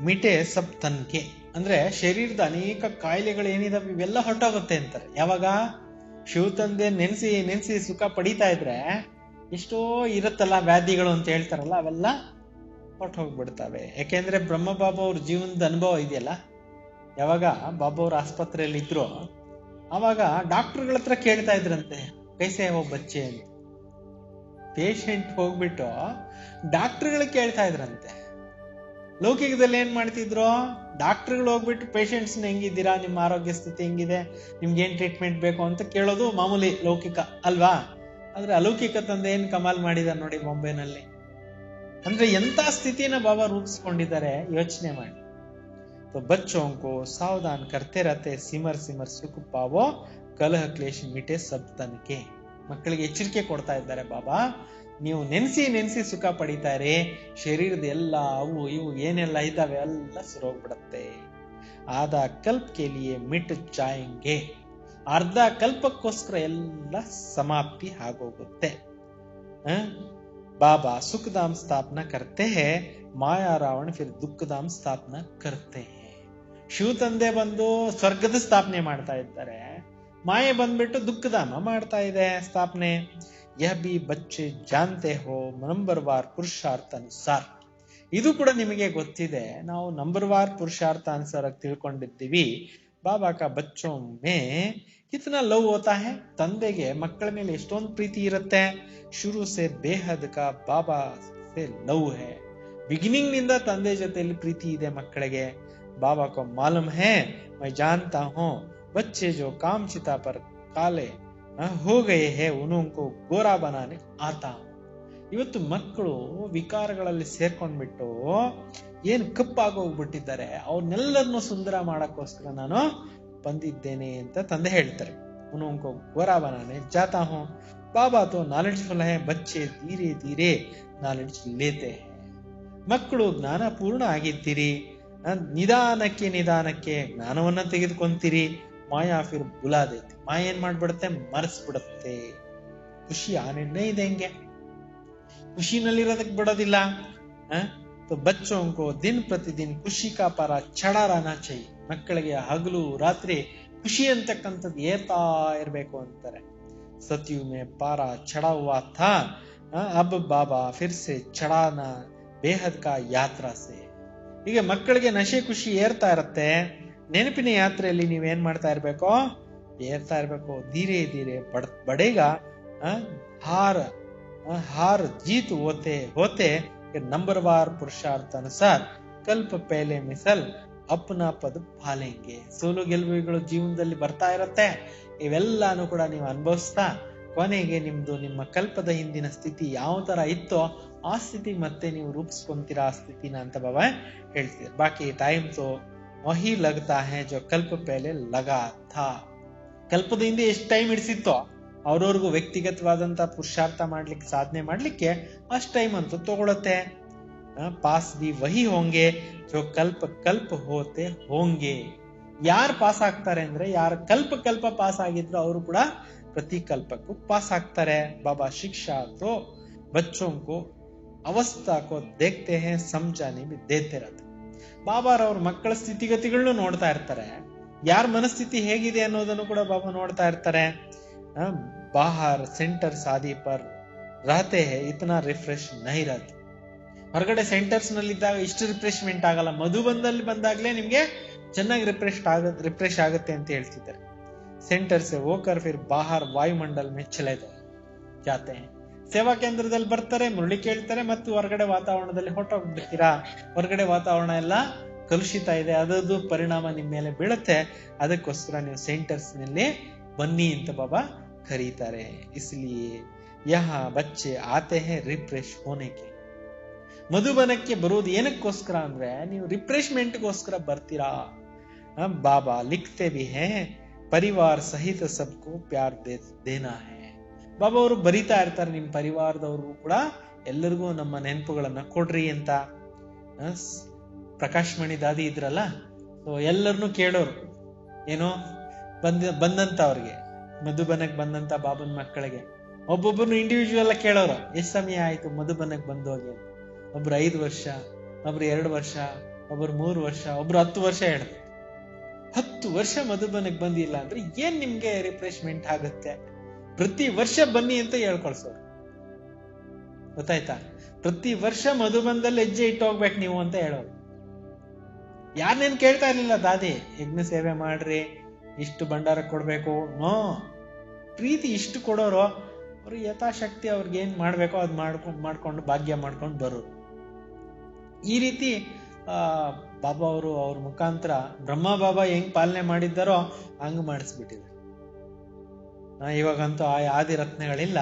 ಮಿಟೆ ಸಬ್ ತನ್ಕೆ, ಅಂದ್ರೆ ಶರೀರದ ಅನೇಕ ಕಾಯಿಲೆಗಳು ಏನಿದಾವೆ ಇವೆಲ್ಲ ಹೊರಟೋಗುತ್ತೆ ಅಂತಾರೆ. ಯಾವಾಗ ಶಿವ ತಂದೆ ನೆನೆಸಿ ನೆನೆಸಿ ಸುಖ ಪಡೀತಾ ಇದ್ರೆ, ಎಷ್ಟೋ ಇರುತ್ತಲ್ಲ ವ್ಯಾಧಿಗಳು ಅಂತ ಹೇಳ್ತಾರಲ್ಲ, ಅವೆಲ್ಲ ಹೊರಟು ಹೋಗ್ಬಿಡ್ತವೆ. ಯಾಕೆಂದ್ರೆ ಬ್ರಹ್ಮ ಬಾಬಾ ಅವ್ರ ಜೀವನದ ಅನುಭವ ಇದೆಯಲ್ಲ. ಯಾವಾಗ ಬಾಬಾ ಅವ್ರ ಆಸ್ಪತ್ರೆಯಲ್ಲಿ ಇದ್ರು, ಅವಾಗ ಡಾಕ್ಟರ್ಗಳ ಹತ್ರ ಕೇಳ್ತಾ ಇದ್ರಂತೆ, ಕೈಸೆ ಹೋ ಬಚ್ಚೆ ಅಂತ. ಪೇಷಂಟ್ ಹೋಗ್ಬಿಟ್ಟು ಡಾಕ್ಟರ್ಗಳಿಗೆ ಕೇಳ್ತಾ ಇದ್ರಂತೆ. ಲೌಕಿಕದಲ್ಲಿ ಏನ್ ಮಾಡ್ತಿದ್ರು? ಡಾಕ್ಟರ್ಗಳು ಹೋಗ್ಬಿಟ್ಟು ಪೇಷಂಟ್ಸ್ ಹೆಂಗಿದ್ದೀರಾ, ನಿಮ್ಮ ಆರೋಗ್ಯ ಸ್ಥಿತಿ ಹೆಂಗಿದೆ, ನಿಮ್ಗೆ ಏನ್ ಟ್ರೀಟ್ಮೆಂಟ್ ಬೇಕು ಅಂತ ಕೇಳೋದು ಮಾಮೂಲಿ ಲೌಕಿಕ ಅಲ್ವಾ. ಆದ್ರೆ ಅಲೌಕಿಕ ತಂದೆ ಏನ್ ಕಮಾಲ್ ಮಾಡಿದಾರೆ ನೋಡಿ ಬಾಂಬೆನಲ್ಲಿ. ಅಂದ್ರೆ ಎಂತ ಸ್ಥಿತಿನ ಬಾಬಾ ರೂಪಿಸ್ಕೊಂಡಿದ್ದಾರೆ ಯೋಚನೆ ಮಾಡಿ. ಬಚ್ಚೋಂಕೋ ಸಾವಧಾನ್ ಕರ್ತೆ ರತೆ ಸಿಮರ್ ಸಿಮರ್ ಸುಖ ಪಾವೋ ಕಲಹ ಕ್ಲೇಶ್ ಮಿಟೆ ಸಬ್ ತನ್ಕೆ. ಮಕ್ಕಳಿಗೆ ಎಚ್ಚರಿಕೆ ಕೊಡ್ತಾ ಇದ್ದಾರೆ ಬಾಬಾ, ನೀವು ನೆನೆಸಿ ನೆನೆಸಿ ಸುಖ ಪಡಿತಾರೆ, ಶರೀರದ ಎಲ್ಲ ಅವು ಇವು ಏನೆಲ್ಲ ಇದ್ದಾವೆ ಎಲ್ಲ ಸುರೋಗ್ಬಿಡತ್ತೆ. ಆದ ಕಲ್ಪ ಕೆಲಿಯೇ ಮಿಟ್ ಜಾಯಂಗೆ, ಅರ್ಧ ಕಲ್ಪಕ್ಕೋಸ್ಕರ ಎಲ್ಲ ಸಮಾಪ್ತಿ ಆಗೋಗುತ್ತೆ. ಬಾಬಾ ಸುಖಧಾಮ್ ಸ್ಥಾಪನಾ ಕರ್ತೆ ಹೇ, ಮಾಯಾ ರಾವಣ ಫಿರ್ ದುಃಖಧಾಮ್ ಸ್ಥಾಪನಾ ಕರ್ತೆ ಹೇ. ಶಿವ ತಂದೆ ಬಂದು ಸ್ವರ್ಗದ ಸ್ಥಾಪನೆ ಮಾಡ್ತಾ ಇದ್ದಾರೆ, ಮಾಯೆ ಬಂದ್ಬಿಟ್ಟು ದುಃಖಧಾಮ ಮಾಡ್ತಾ ಇದೆ ಸ್ಥಾಪನೆ. ಯಹ ಬಿ ಬಚ್ಚೆ ಜಾನ್ತೆ ಹೋ ನಂಬರ್ ವಾರ್ ಪುರುಷಾರ್ಥ ಅನುಸಾರ. ಇದು ಕೂಡ ನಿಮಗೆ ಗೊತ್ತಿದೆ, ನಾವು ನಂಬರ್ ವಾರ್ ಪುರುಷಾರ್ಥ ಅನುಸಾರ ತಿಳ್ಕೊಂಡಿದ್ದೀವಿ. ಬಾಬಾ ಕಾ ಬಚ್ಚೋ ಮೇ ಕಿತ್ನಾ ಲವ್ ಹೋತಾ ಹೈ. ತಂದೆಗೆ ಮಕ್ಕಳ ಮೇಲೆ ಎಷ್ಟೊಂದು ಪ್ರೀತಿ ಇರುತ್ತೆ. ಶುರು ಸೆ ಬೇಹದ್ ಕಾ ಬಾಬಾ ಸೆ ಲವ್ ಹೈ. ಬಿಗಿನಿಂಗ್ ನಿಂದ ತಂದೆ ಜೊತೆಯಲ್ಲಿ ಪ್ರೀತಿ ಇದೆ ಮಕ್ಕಳಿಗೆ. ಬಾಬಾ ಕೋ ಮಾಲೂಮ್ ಹೈ, ಮೈ ಜಾನ್ತಾ ಹೂಂ, ಬಚ್ಚೆ ಜೋ ಕಾಮ್ ಚಿತಾ ಪರ್ ಕಾಲೆ ಹೋ ಗಯೇ ಹೈ, ಉನ್ಕೋ ಗೋರಾ ಬನಾನೆ ಆತಾ. ಇವತ್ತು ಮಕ್ಕಳು ವಿಕಾರಗಳಲ್ಲಿ ಸೇರ್ಕೊಂಡ್ಬಿಟ್ಟು ಏನ್ ಕಪ್ಪಾಗೋಗ್ಬಿಟ್ಟಿದ್ದಾರೆ, ಅವ್ರನ್ನೆಲ್ಲರನ್ನು ಸುಂದರ ಮಾಡಕ್ಕೋಸ್ಕರ ನಾನು ಬಂದಿದ್ದೇನೆ ಅಂತ ತಂದೆ ಹೇಳ್ತಾರೆ. ಉನ್ಕೋ ಗೋರಾ ಬನಾನೆ ಜಾತಾ ಹೂಂ. ಬಾಬಾ ತೋ ನಾಲೆಡ್ಜ್ಫುಲ್ ಹೈ, ಬಚ್ಚೆ ಧೀರೆ ಧೀರೆ ನಾಲೆಡ್ಜ್ ಲೇತೆ ಹೈ. ಮಕ್ಕಳು ಜ್ಞಾನ ಪೂರ್ಣ ಆಗಿದ್ದೀರಿ, ನಿಧಾನಕ್ಕೆ ನಿಧಾನಕ್ಕೆ ಜ್ಞಾನವನ್ನ ತೆಗೆದುಕೊಂತೀರಿ. ಮಾಯಾ ಫಿರ್ ಬುಲಾ ದೇತಿ, ಮಾಯ ಏನ್ ಮಾಡ್ಬಿಡುತ್ತೆ, ಮರೆಸ್ಬಿಡುತ್ತೆ. ಖುಷಿ ಆ ನಿರ್ಣಯ ಇದೆ, ಹೆಂಗೆ ಖುಷಿನಲ್ಲಿರೋದಕ್ಕೆ ಬಿಡೋದಿಲ್ಲ. ಬಚ್ಚೋಂಕೋ ದಿನ ಪ್ರತಿದಿನ ಖುಷಿ ಕಾ ಪಾರ ಚಢಾ ರಹನಾ ಚಾಹಿಯೆ. ಮಕ್ಕಳಿಗೆ ಹಗಲು ರಾತ್ರಿ ಖುಷಿ ಅಂತಕ್ಕಂಥದ್ದು ಏರ್ತಾ ಇರ್ಬೇಕು ಅಂತಾರೆ. ಸತ್ಯು ಮೇ ಪಾರ ಚಢಾ ಹುವಾ ಥಾ, ಅಬ್ ಬಾಬಾ ಫಿರ್ ಸೆ ಚಢಾನಾ ಬೇಹದ್ ಕಾ ಯಾತ್ರಾ ಸೆ. ಈಗ ಮಕ್ಕಳಿಗೆ ನಶೆ ಖುಷಿ ಏರ್ತಾ ಇರತ್ತೆ, ನೆನಪಿನ ಯಾತ್ರೆಯಲ್ಲಿ ನೀವೇನ್ ಮಾಡ್ತಾ ಇರ್ಬೇಕು, ಏರ್ತಾ ಇರ್ಬೇಕು. ಧೀರೆ ಧೀರೆ ಬಡೇಗ ಹಾರ್ हार जीत होते होते कि नंबरवार पुरुषार्थ अनुसार कल्प पहले मिसल अपना पद पालेंगे. ಸೋಲು ಗೆಲುವುಗಳು ಜೀವನದಲ್ಲಿ ಬರ್ತಾ ಇರತ್ತೆ, ಇವೆಲ್ಲಾನು ಕೂಡ ನೀವು ಅನುಭವಿಸ್ತಾ ಕೊನೆಗೆ ನಿಮ್ದು ನಿಮ್ಮ ಕಲ್ಪದ ಹಿಂದಿನ ಸ್ಥಿತಿ ಯಾವ ತರ ಇತ್ತೋ ಆ ಸ್ಥಿತಿ ಮತ್ತೆ ನೀವು ರೂಪಿಸ್ಕೊಂತೀರಾ ಆ ಸ್ಥಿತಿನ ಅಂತ ಬಾಬಾ ಹೇಳ್ತೀರ. ಬಾಕಿ ಟೈಮ್ ತೋ ವಹಿ ಲಗ್ತಾ ಹೈ ಜೋ ಕಲ್ಪ ಪಹಲೆ ಲಗಾ ಥಾ. ಕಲ್ಪದ ಹಿಂದೆ ಎಷ್ಟು ಟೈಮ್ ಹಿಡಿಸಿತ್ತೋ ಅವ್ರವ್ರಿಗೂ ವ್ಯಕ್ತಿಗತವಾದಂತ ಪುರುಷಾರ್ಥ ಮಾಡ್ಲಿಕ್ಕೆ, ಸಾಧನೆ ಮಾಡ್ಲಿಕ್ಕೆ ಅಷ್ಟು ಟೈಮ್ ಅಂತೂ ತಗೊಳತ್ತೆ. ಪಾಸ್ ಬಿ ವಹಿ ಹೋಂಗೆ ಜೋ ಕಲ್ಪ ಕಲ್ಪ ಹೋತೆ ಹೋಂಗೆ. ಯಾರು ಪಾಸ್ ಆಗ್ತಾರೆ ಅಂದ್ರೆ, ಯಾರು ಕಲ್ಪ ಪಾಸ್ ಆಗಿದ್ರು ಅವರು ಕೂಡ ಪ್ರತಿ ಕಲ್ಪಕ್ಕೂ ಪಾಸ್ ಆಗ್ತಾರೆ. ಬಾಬಾ ಶಿಕ್ಷಾ ತೋ ಬಚ್ಚೋಂ ಕೋ ಅವಸ್ಥಾ ಕೋ ದೇಖ್ತೆ ಹೈ ಸಮಜಾನೆ ಬಿ ದೇತೆ ರಹತೆ. ಬಾಬಾರವ್ರ ಮಕ್ಕಳ ಸ್ಥಿತಿಗತಿಗಳನ್ನು ನೋಡ್ತಾ ಇರ್ತಾರೆ, ಯಾರ ಮನಸ್ಥಿತಿ ಹೇಗಿದೆ ಅನ್ನೋದನ್ನು ಕೂಡ ಬಾಬಾ ನೋಡ್ತಾ ಇರ್ತಾರೆ. ಬಾಹರ್ ಸೆಂಟರ್ ಶಾದಿ ಪರ್ ರಹತೆ ಹೈ ಇತನಾ ರಿಫ್ರೆಶ್ ನಹಿ ರಹತೆ. ಹೊರಗಡೆ ಸೆಂಟರ್ಸ್ ನಲ್ಲಿ ಇದ್ದಾಗ ಇಷ್ಟು ರಿಫ್ರೆಶ್ಮೆಂಟ್ ಆಗಲ್ಲ, ಮಧುಬಂದಲ್ಲಿ ಬಂದಾಗ್ಲೇ ನಿಮ್ಗೆ ಚೆನ್ನಾಗಿ ರಿಫ್ರೆಶ್ ಆಗುತ್ತೆ ಅಂತ ಹೇಳ್ತಿದ್ದಾರೆ. ಸೆಂಟರ್ ಸೆ ಹೋಕರ್ ಫಿರ್ ಬಾಹರ್ ವಾಯುಮಂಡಲ್ ಮೇ ಚಲೆ ಜಾತೆ ಹೈ. ಸೇವಾ ಕೇಂದ್ರದಲ್ಲಿ ಬರ್ತಾರೆ, ಮುರಳಿ ಕೇಳ್ತಾರೆ, ಮತ್ತು ಹೊರಗಡೆ ವಾತಾವರಣದಲ್ಲಿ ಹೊರಟೋಗ್ಬಿಡ್ತೀರಾ. ಹೊರಗಡೆ ವಾತಾವರಣ ಎಲ್ಲ ಕಲುಷಿತ ಇದೆ, ಅದರದ್ದು ಪರಿಣಾಮ ನಿಮ್ ಮೇಲೆ ಬೀಳುತ್ತೆ. ಅದಕ್ಕೋಸ್ಕರ ನೀವು ಸೆಂಟರ್ಸ್ ನಲ್ಲಿ ಬನ್ನಿ ಅಂತ ಬಾಬಾ ಕರೀತಾರೆ. ಇಸ್ಲಿಯೇ ಯಹಾ ಬಚ್ಚೆ ಆತೆ ಹೈ ರಿಫ್ರೆಶ್ ಹೋನೆಗೆ. ಮಧುಬನಕ್ಕೆ ಬರುವುದು ಏನಕ್ಕೋಸ್ಕರ ಅಂದ್ರೆ ನೀವು ರಿಫ್ರೆಶ್ಮೆಂಟ್ಗೋಸ್ಕರ ಬರ್ತೀರಾ. ಬಾಬಾ ಲಿಖ್ತೆ ಭಿ ಹೈ ಪರಿವಾರ ಸಹಿತ ಸಬ್ಕೋ ಪ್ಯಾರ್ ದೇನಾ ಹೈ. ಬಾಬಾ ಅವರು ಬರಿತಾ ಇರ್ತಾರೆ, ನಿಮ್ ಪರಿವಾರದವ್ರಿಗೂ ಕೂಡ ಎಲ್ಲರಿಗೂ ನಮ್ಮ ನೆನಪುಗಳನ್ನ ಕೊಡ್ರಿ ಅಂತ. ಪ್ರಕಾಶ್ ಮಣಿ ದಾದಿ ಇದ್ರಲ್ಲ, ಎಲ್ಲರನ್ನು ಕೇಳೋರು ಏನೋ ಬಂದಂತ ಅವ್ರಿಗೆ ಮಧುಬನಕ್ ಬಂದಂತ ಬಾಬನ್ ಮಕ್ಕಳಿಗೆ ಒಬ್ಬೊಬ್ಬರು ಇಂಡಿವಿಜುವಲ್ ಕೇಳೋರು, ಎಷ್ಟು ಸಮಯ ಆಯ್ತು ಮಧುಬನಕ್ ಬಂದು ಹೋಗಿ. ಒಬ್ರು 5 ವರ್ಷ, ಒಬ್ರು 2 ವರ್ಷ, ಒಬ್ರು 3 ವರ್ಷ, ಒಬ್ರು 10 ವರ್ಷ ಹೇಳಿದ್ರು. 10 ವರ್ಷ ಮಧುಬನಕ್ ಬಂದಿಲ್ಲ ಅಂದ್ರೆ ಏನ್ ನಿಮ್ಗೆ ರಿಫ್ರೆಶ್ಮೆಂಟ್ ಆಗುತ್ತೆ? ಪ್ರತಿ ವರ್ಷ ಬನ್ನಿ ಅಂತ ಹೇಳ್ಕೊಳ್ಸೋರು, ಗೊತ್ತಾಯ್ತಾ? ಪ್ರತಿ ವರ್ಷ ಮಧುಬನದಲ್ಲಿ ಹೆಜ್ಜೆ ಇಟ್ಟು ಹೋಗ್ಬೇಕು ನೀವು ಅಂತ ಹೇಳೋರು. ಯಾರನ್ನೇನ್ ಕೇಳ್ತಾ ಇರ್ಲಿಲ್ಲ ದಾದಿ, ಯಜ್ಞ ಸೇವೆ ಮಾಡ್ರಿ, ಇಷ್ಟು ಭಂಡಾರ ಕೊಡ್ಬೇಕು, ನೋ. ಪ್ರೀತಿ ಇಷ್ಟು ಕೊಡೋರು, ಅವ್ರು ಯಥಾಶಕ್ತಿ ಅವ್ರಿಗೆ ಏನ್ ಮಾಡ್ಬೇಕೋ ಅದ್ ಮಾಡ್ಕೊಂಡು ಭಾಗ್ಯ ಮಾಡ್ಕೊಂಡು ಬರೋರು. ಈ ರೀತಿ ಬಾಬಾ ಅವರು ಅವ್ರ ಮುಖಾಂತರ ಬ್ರಹ್ಮ ಬಾಬಾ ಹೆಂಗ್ ಪಾಲನೆ ಮಾಡಿದ್ದಾರೋ ಹಂಗ್ ಮಾಡಿಸ್ಬಿಟ್ಟಿದ್ರು. ಇವಾಗಂತೂ ಆ ಆದಿರತ್ನಗಳಿಲ್ಲ.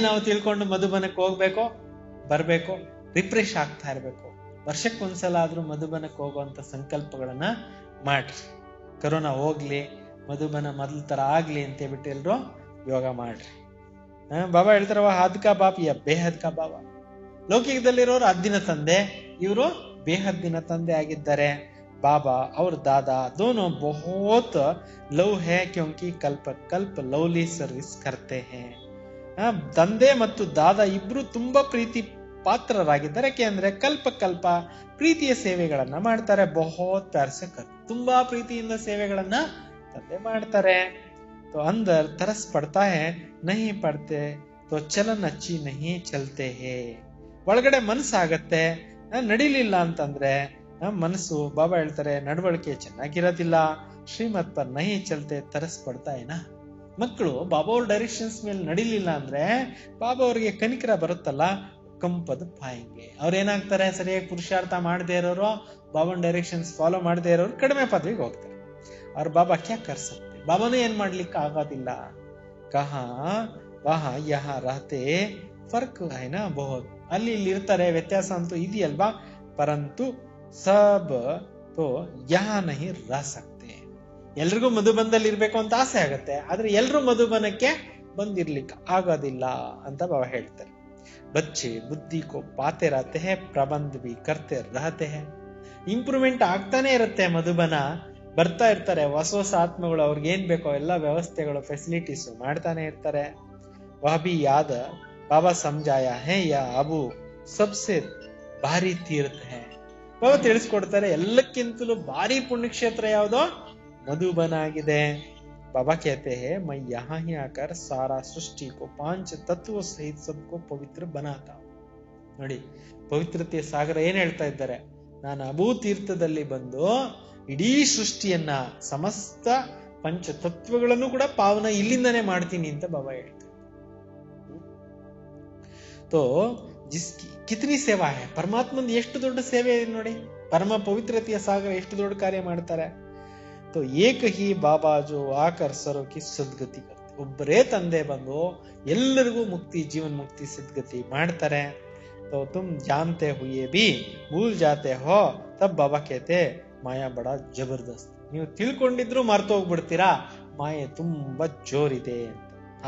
ನಾವು ತಿಳ್ಕೊಂಡು ಮಧುಬನಕ್ಕೆ ಹೋಗ್ಬೇಕು, ಬರ್ಬೇಕು, ರಿಫ್ರೆಶ್ ಆಗ್ತಾ ಇರ್ಬೇಕು. ವರ್ಷಕ್ಕೊಂದ್ಸಲ ಆದ್ರೂ ಮಧುಬನಕ್ಕೆ ಹೋಗುವಂತ ಸಂಕಲ್ಪಗಳನ್ನ ಮಾಡ್ರಿ. ಕರೋನಾ ಹೋಗ್ಲಿ, ಮಧುಬನ ಮೊದಲ ತರ ಆಗ್ಲಿ ಅಂತ ಹೇಳ್ಬಿಟ್ಟು ಎಲ್ರು ಯೋಗ ಮಾಡ್ರಿ. ಬಾಬಾ ಹೇಳ್ತಾರವ ಹದ್ಕಾ ಬಾಪ್ ಯ ಬೇಹದ್ಕಾ ಬಾಬಾ. ಲೌಕಿಕದಲ್ಲಿರೋರು ಹದ್ದಿನ ತಂದೆ, ಇವರು ಬೇಹದ್ದಿನ ತಂದೆ ಆಗಿದ್ದಾರೆ. ಬಾಬಾ ಅವ್ರ ದಾದಾ ದೋನೋ ಬಹುತ್ ಲವ್ ಹೇ ಕ್ಯೋಂಕಿ ಕಲ್ಪ ಕಲ್ಪ ಲವ್ಲಿ ಸರ್ವಿಸ್ ಕರ್ತೆ ಹೇ. ತಂದೆ ಮತ್ತು ದಾದಾ ಇಬ್ರು ತುಂಬಾ ಪ್ರೀತಿ ಪಾತ್ರರಾಗಿದ್ದಾರೆ. ಯಾಕೆಂದ್ರೆ ಕಲ್ಪ ಪ್ರೀತಿಯ ಸೇವೆಗಳನ್ನ ಮಾಡ್ತಾರೆ. ಬಹುತ್ ಪ್ಯಾರ್ ಸೆ ತುಂಬಾ ಪ್ರೀತಿಯಿಂದ ಸೇವೆಗಳನ್ನ ತಂದೆ ಮಾಡ್ತಾರೆ. तो अंदर तरस पड़ता है नहीं पड़ते तो चलन अच्छी नहीं चलते है. ಒಳಗಡೆ ಮನಸ್ಸಾಗತ್ತೆ, ನಡಿಲಿಲ್ಲ ಅಂತಂದ್ರೆ ಮನಸ್ಸು, ಬಾಬಾ ಹೇಳ್ತಾರೆ ನಡವಳಿಕೆ ಚೆನ್ನಾಗಿರೋದಿಲ್ಲ. ಶ್ರೀಮತ್ ಪರ್ ನಹಿ ಚಲ್ತೆ ತರಸ್ ಪಡ್ತಾ ಏನ. ಮಕ್ಕಳು ಬಾಬಾ ಅವ್ರ ಡೈರೆಕ್ಷನ್ಸ್ ಮೇಲೆ ನಡಿಲಿಲ್ಲ ಅಂದ್ರೆ ಬಾಬಾ ಅವ್ರಿಗೆ ಕನಿಕರ ಬರುತ್ತಲ್ಲ, ಕಂಪದ ಪಾಯಿಂಗೆ. ಅವ್ರೇನಾಗ್ತಾರೆ, ಸರಿಯಾಗಿ ಪುರುಷಾರ್ಥ ಮಾಡದೇ ಇರೋರು, ಬಾಬಾನ್ ಡೈರೆಕ್ಷನ್ಸ್ ಫಾಲೋ ಮಾಡದೇ ಇರೋರು ಕಡಿಮೆ ಪದವಿಗೆ ಹೋಗ್ತಾರೆ. ಅವ್ರ ಬಾಬಾ ಕ್ಯಾ ಕರ್ ಸಕ್ತೆ, ಬಾಬಾನು ಏನ್ ಮಾಡ್ಲಿಕ್ಕೆ ಆಗೋದಿಲ್ಲ. ಕಹಾ ವಹಾ ಯಹಾ ರಹತೆ ಫರ್ಕ್ ಹೈನಾ ಬಹುತ್. ಅಲ್ಲಿ ಇಲ್ಲಿ ಇರ್ತಾರೆ, ವ್ಯತ್ಯಾಸ ಅಂತೂ ಇದೆಯಲ್ವಾ. ಪರಂತು ಸಬ್ ತೋ ಯಹಾ ನಹಿ ರಹ ಸಕ್ತೆ. ಎಲ್ರಿಗೂ ಮಧುಬನದಲ್ಲಿ ಇರ್ಬೇಕು ಅಂತ ಆಸೆ ಆಗತ್ತೆ, ಆದ್ರೆ ಎಲ್ರು ಮಧುಬನಕ್ಕೆ ಬಂದಿರ್ಲಿಕ್ಕೆ ಆಗೋದಿಲ್ಲ ಅಂತ ಬಾಬಾ ಹೇಳ್ತಾರೆ. ಬಚ್ಚೆ ಬುದ್ಧಿ ಕೋ ಪಾತೆ ರಹತೆ ಹೈ, ಪ್ರಬಂಧ ಬಿ ಕರ್ತೆ ರಹತೆ ಹೈ. ಇಂಪ್ರೂವ್ಮೆಂಟ್ ಆಗ್ತಾನೆ ಇರುತ್ತೆ. ಮಧುಬನ ಬರ್ತಾ ಇರ್ತಾರೆ, ಹೊಸ ಆತ್ಮಗಳು, ಅವ್ರಿಗೆ ಏನ್ ಬೇಕೋ ಎಲ್ಲ ವ್ಯವಸ್ಥೆಗಳು, ಫೆಸಿಲಿಟೀಸ್ ಮಾಡ್ತಾನೆ ಇರ್ತಾರೆ. ವಹ ಬಿ ಯಾದ ಬಾಬಾ ಸಮಜಾಯ ಹೇ ಯಾ ಅಬು ಸಬ್ಸೆ ಭಾರಿ ತೀರ್ಥ ಹೇ. ಬಾಬಾ ತಿಳಿಸ್ಕೊಡ್ತಾರೆ, ಎಲ್ಲಕ್ಕಿಂತಲೂ ಭಾರಿ ಪುಣ್ಯಕ್ಷೇತ್ರ ಯಾವ್ದೋ मधुबन आಗಿದೆ. बाबा कहते हैं मैं यहाँ ही आकर सारा सृष्टि को 5 तत्वों सहित सबको पवित्र बनाता हूँ. ನೋಡಿ, ಪವಿತ್ರತೆಯ ಸಾಗರ ಏನ್ ಹೇಳ್ತಾ ಇದ್ದಾರೆ, ನಾನು ಅಬೂ ತೀರ್ಥದಲ್ಲಿ ಬಂದು ಇಡೀ ಸೃಷ್ಟಿಯನ್ನ ಸಮಸ್ತ ಪಂಚ ತತ್ವಗಳನ್ನು ಕೂಡ ಪಾವನ ಇಲ್ಲಿಂದನೇ ಮಾಡ್ತೀನಿ ಅಂತ ಬಾಬಾ ಹೇಳ್ತಾರೆ. ತೋ ಕಿತನಿ ಸೇವಾ ಹೇ, ಪರಮಾತ್ಮಂದು ಎಷ್ಟು ದೊಡ್ಡ ಸೇವೆ ಇದೆ ನೋಡಿ. ಪರಮ ಪವಿತ್ರತೆಯ ಸಾಗರ ಎಷ್ಟು ದೊಡ್ಡ ಕಾರ್ಯ ಮಾಡ್ತಾರೆ. तो एक ही बाबा जो आकर सरो की सद्गति करते, ಒಬ್ಬರೇ ತಂದೆ ಬಂದು ಎಲ್ಲರಿಗೂ ಮುಕ್ತಿ, ಜೀವನ್ ಮುಕ್ತಿ ಸದ್ಗತಿ ಮಾಡ್ತಾರೆ. तो तुम जानते हुए भी भूल जाते हो, तब बाबा कहते माया बड़ा जबरदस्त. ನೀವು ತಿಳ್ಕೊಂಡಿದ್ರು ಮರ್ತು ಹೋಗ್ಬಿಡ್ತೀರಾ, ಮಾಯೆ ತುಂಬಾ ಜೋರಿದೆ ಅಂತ.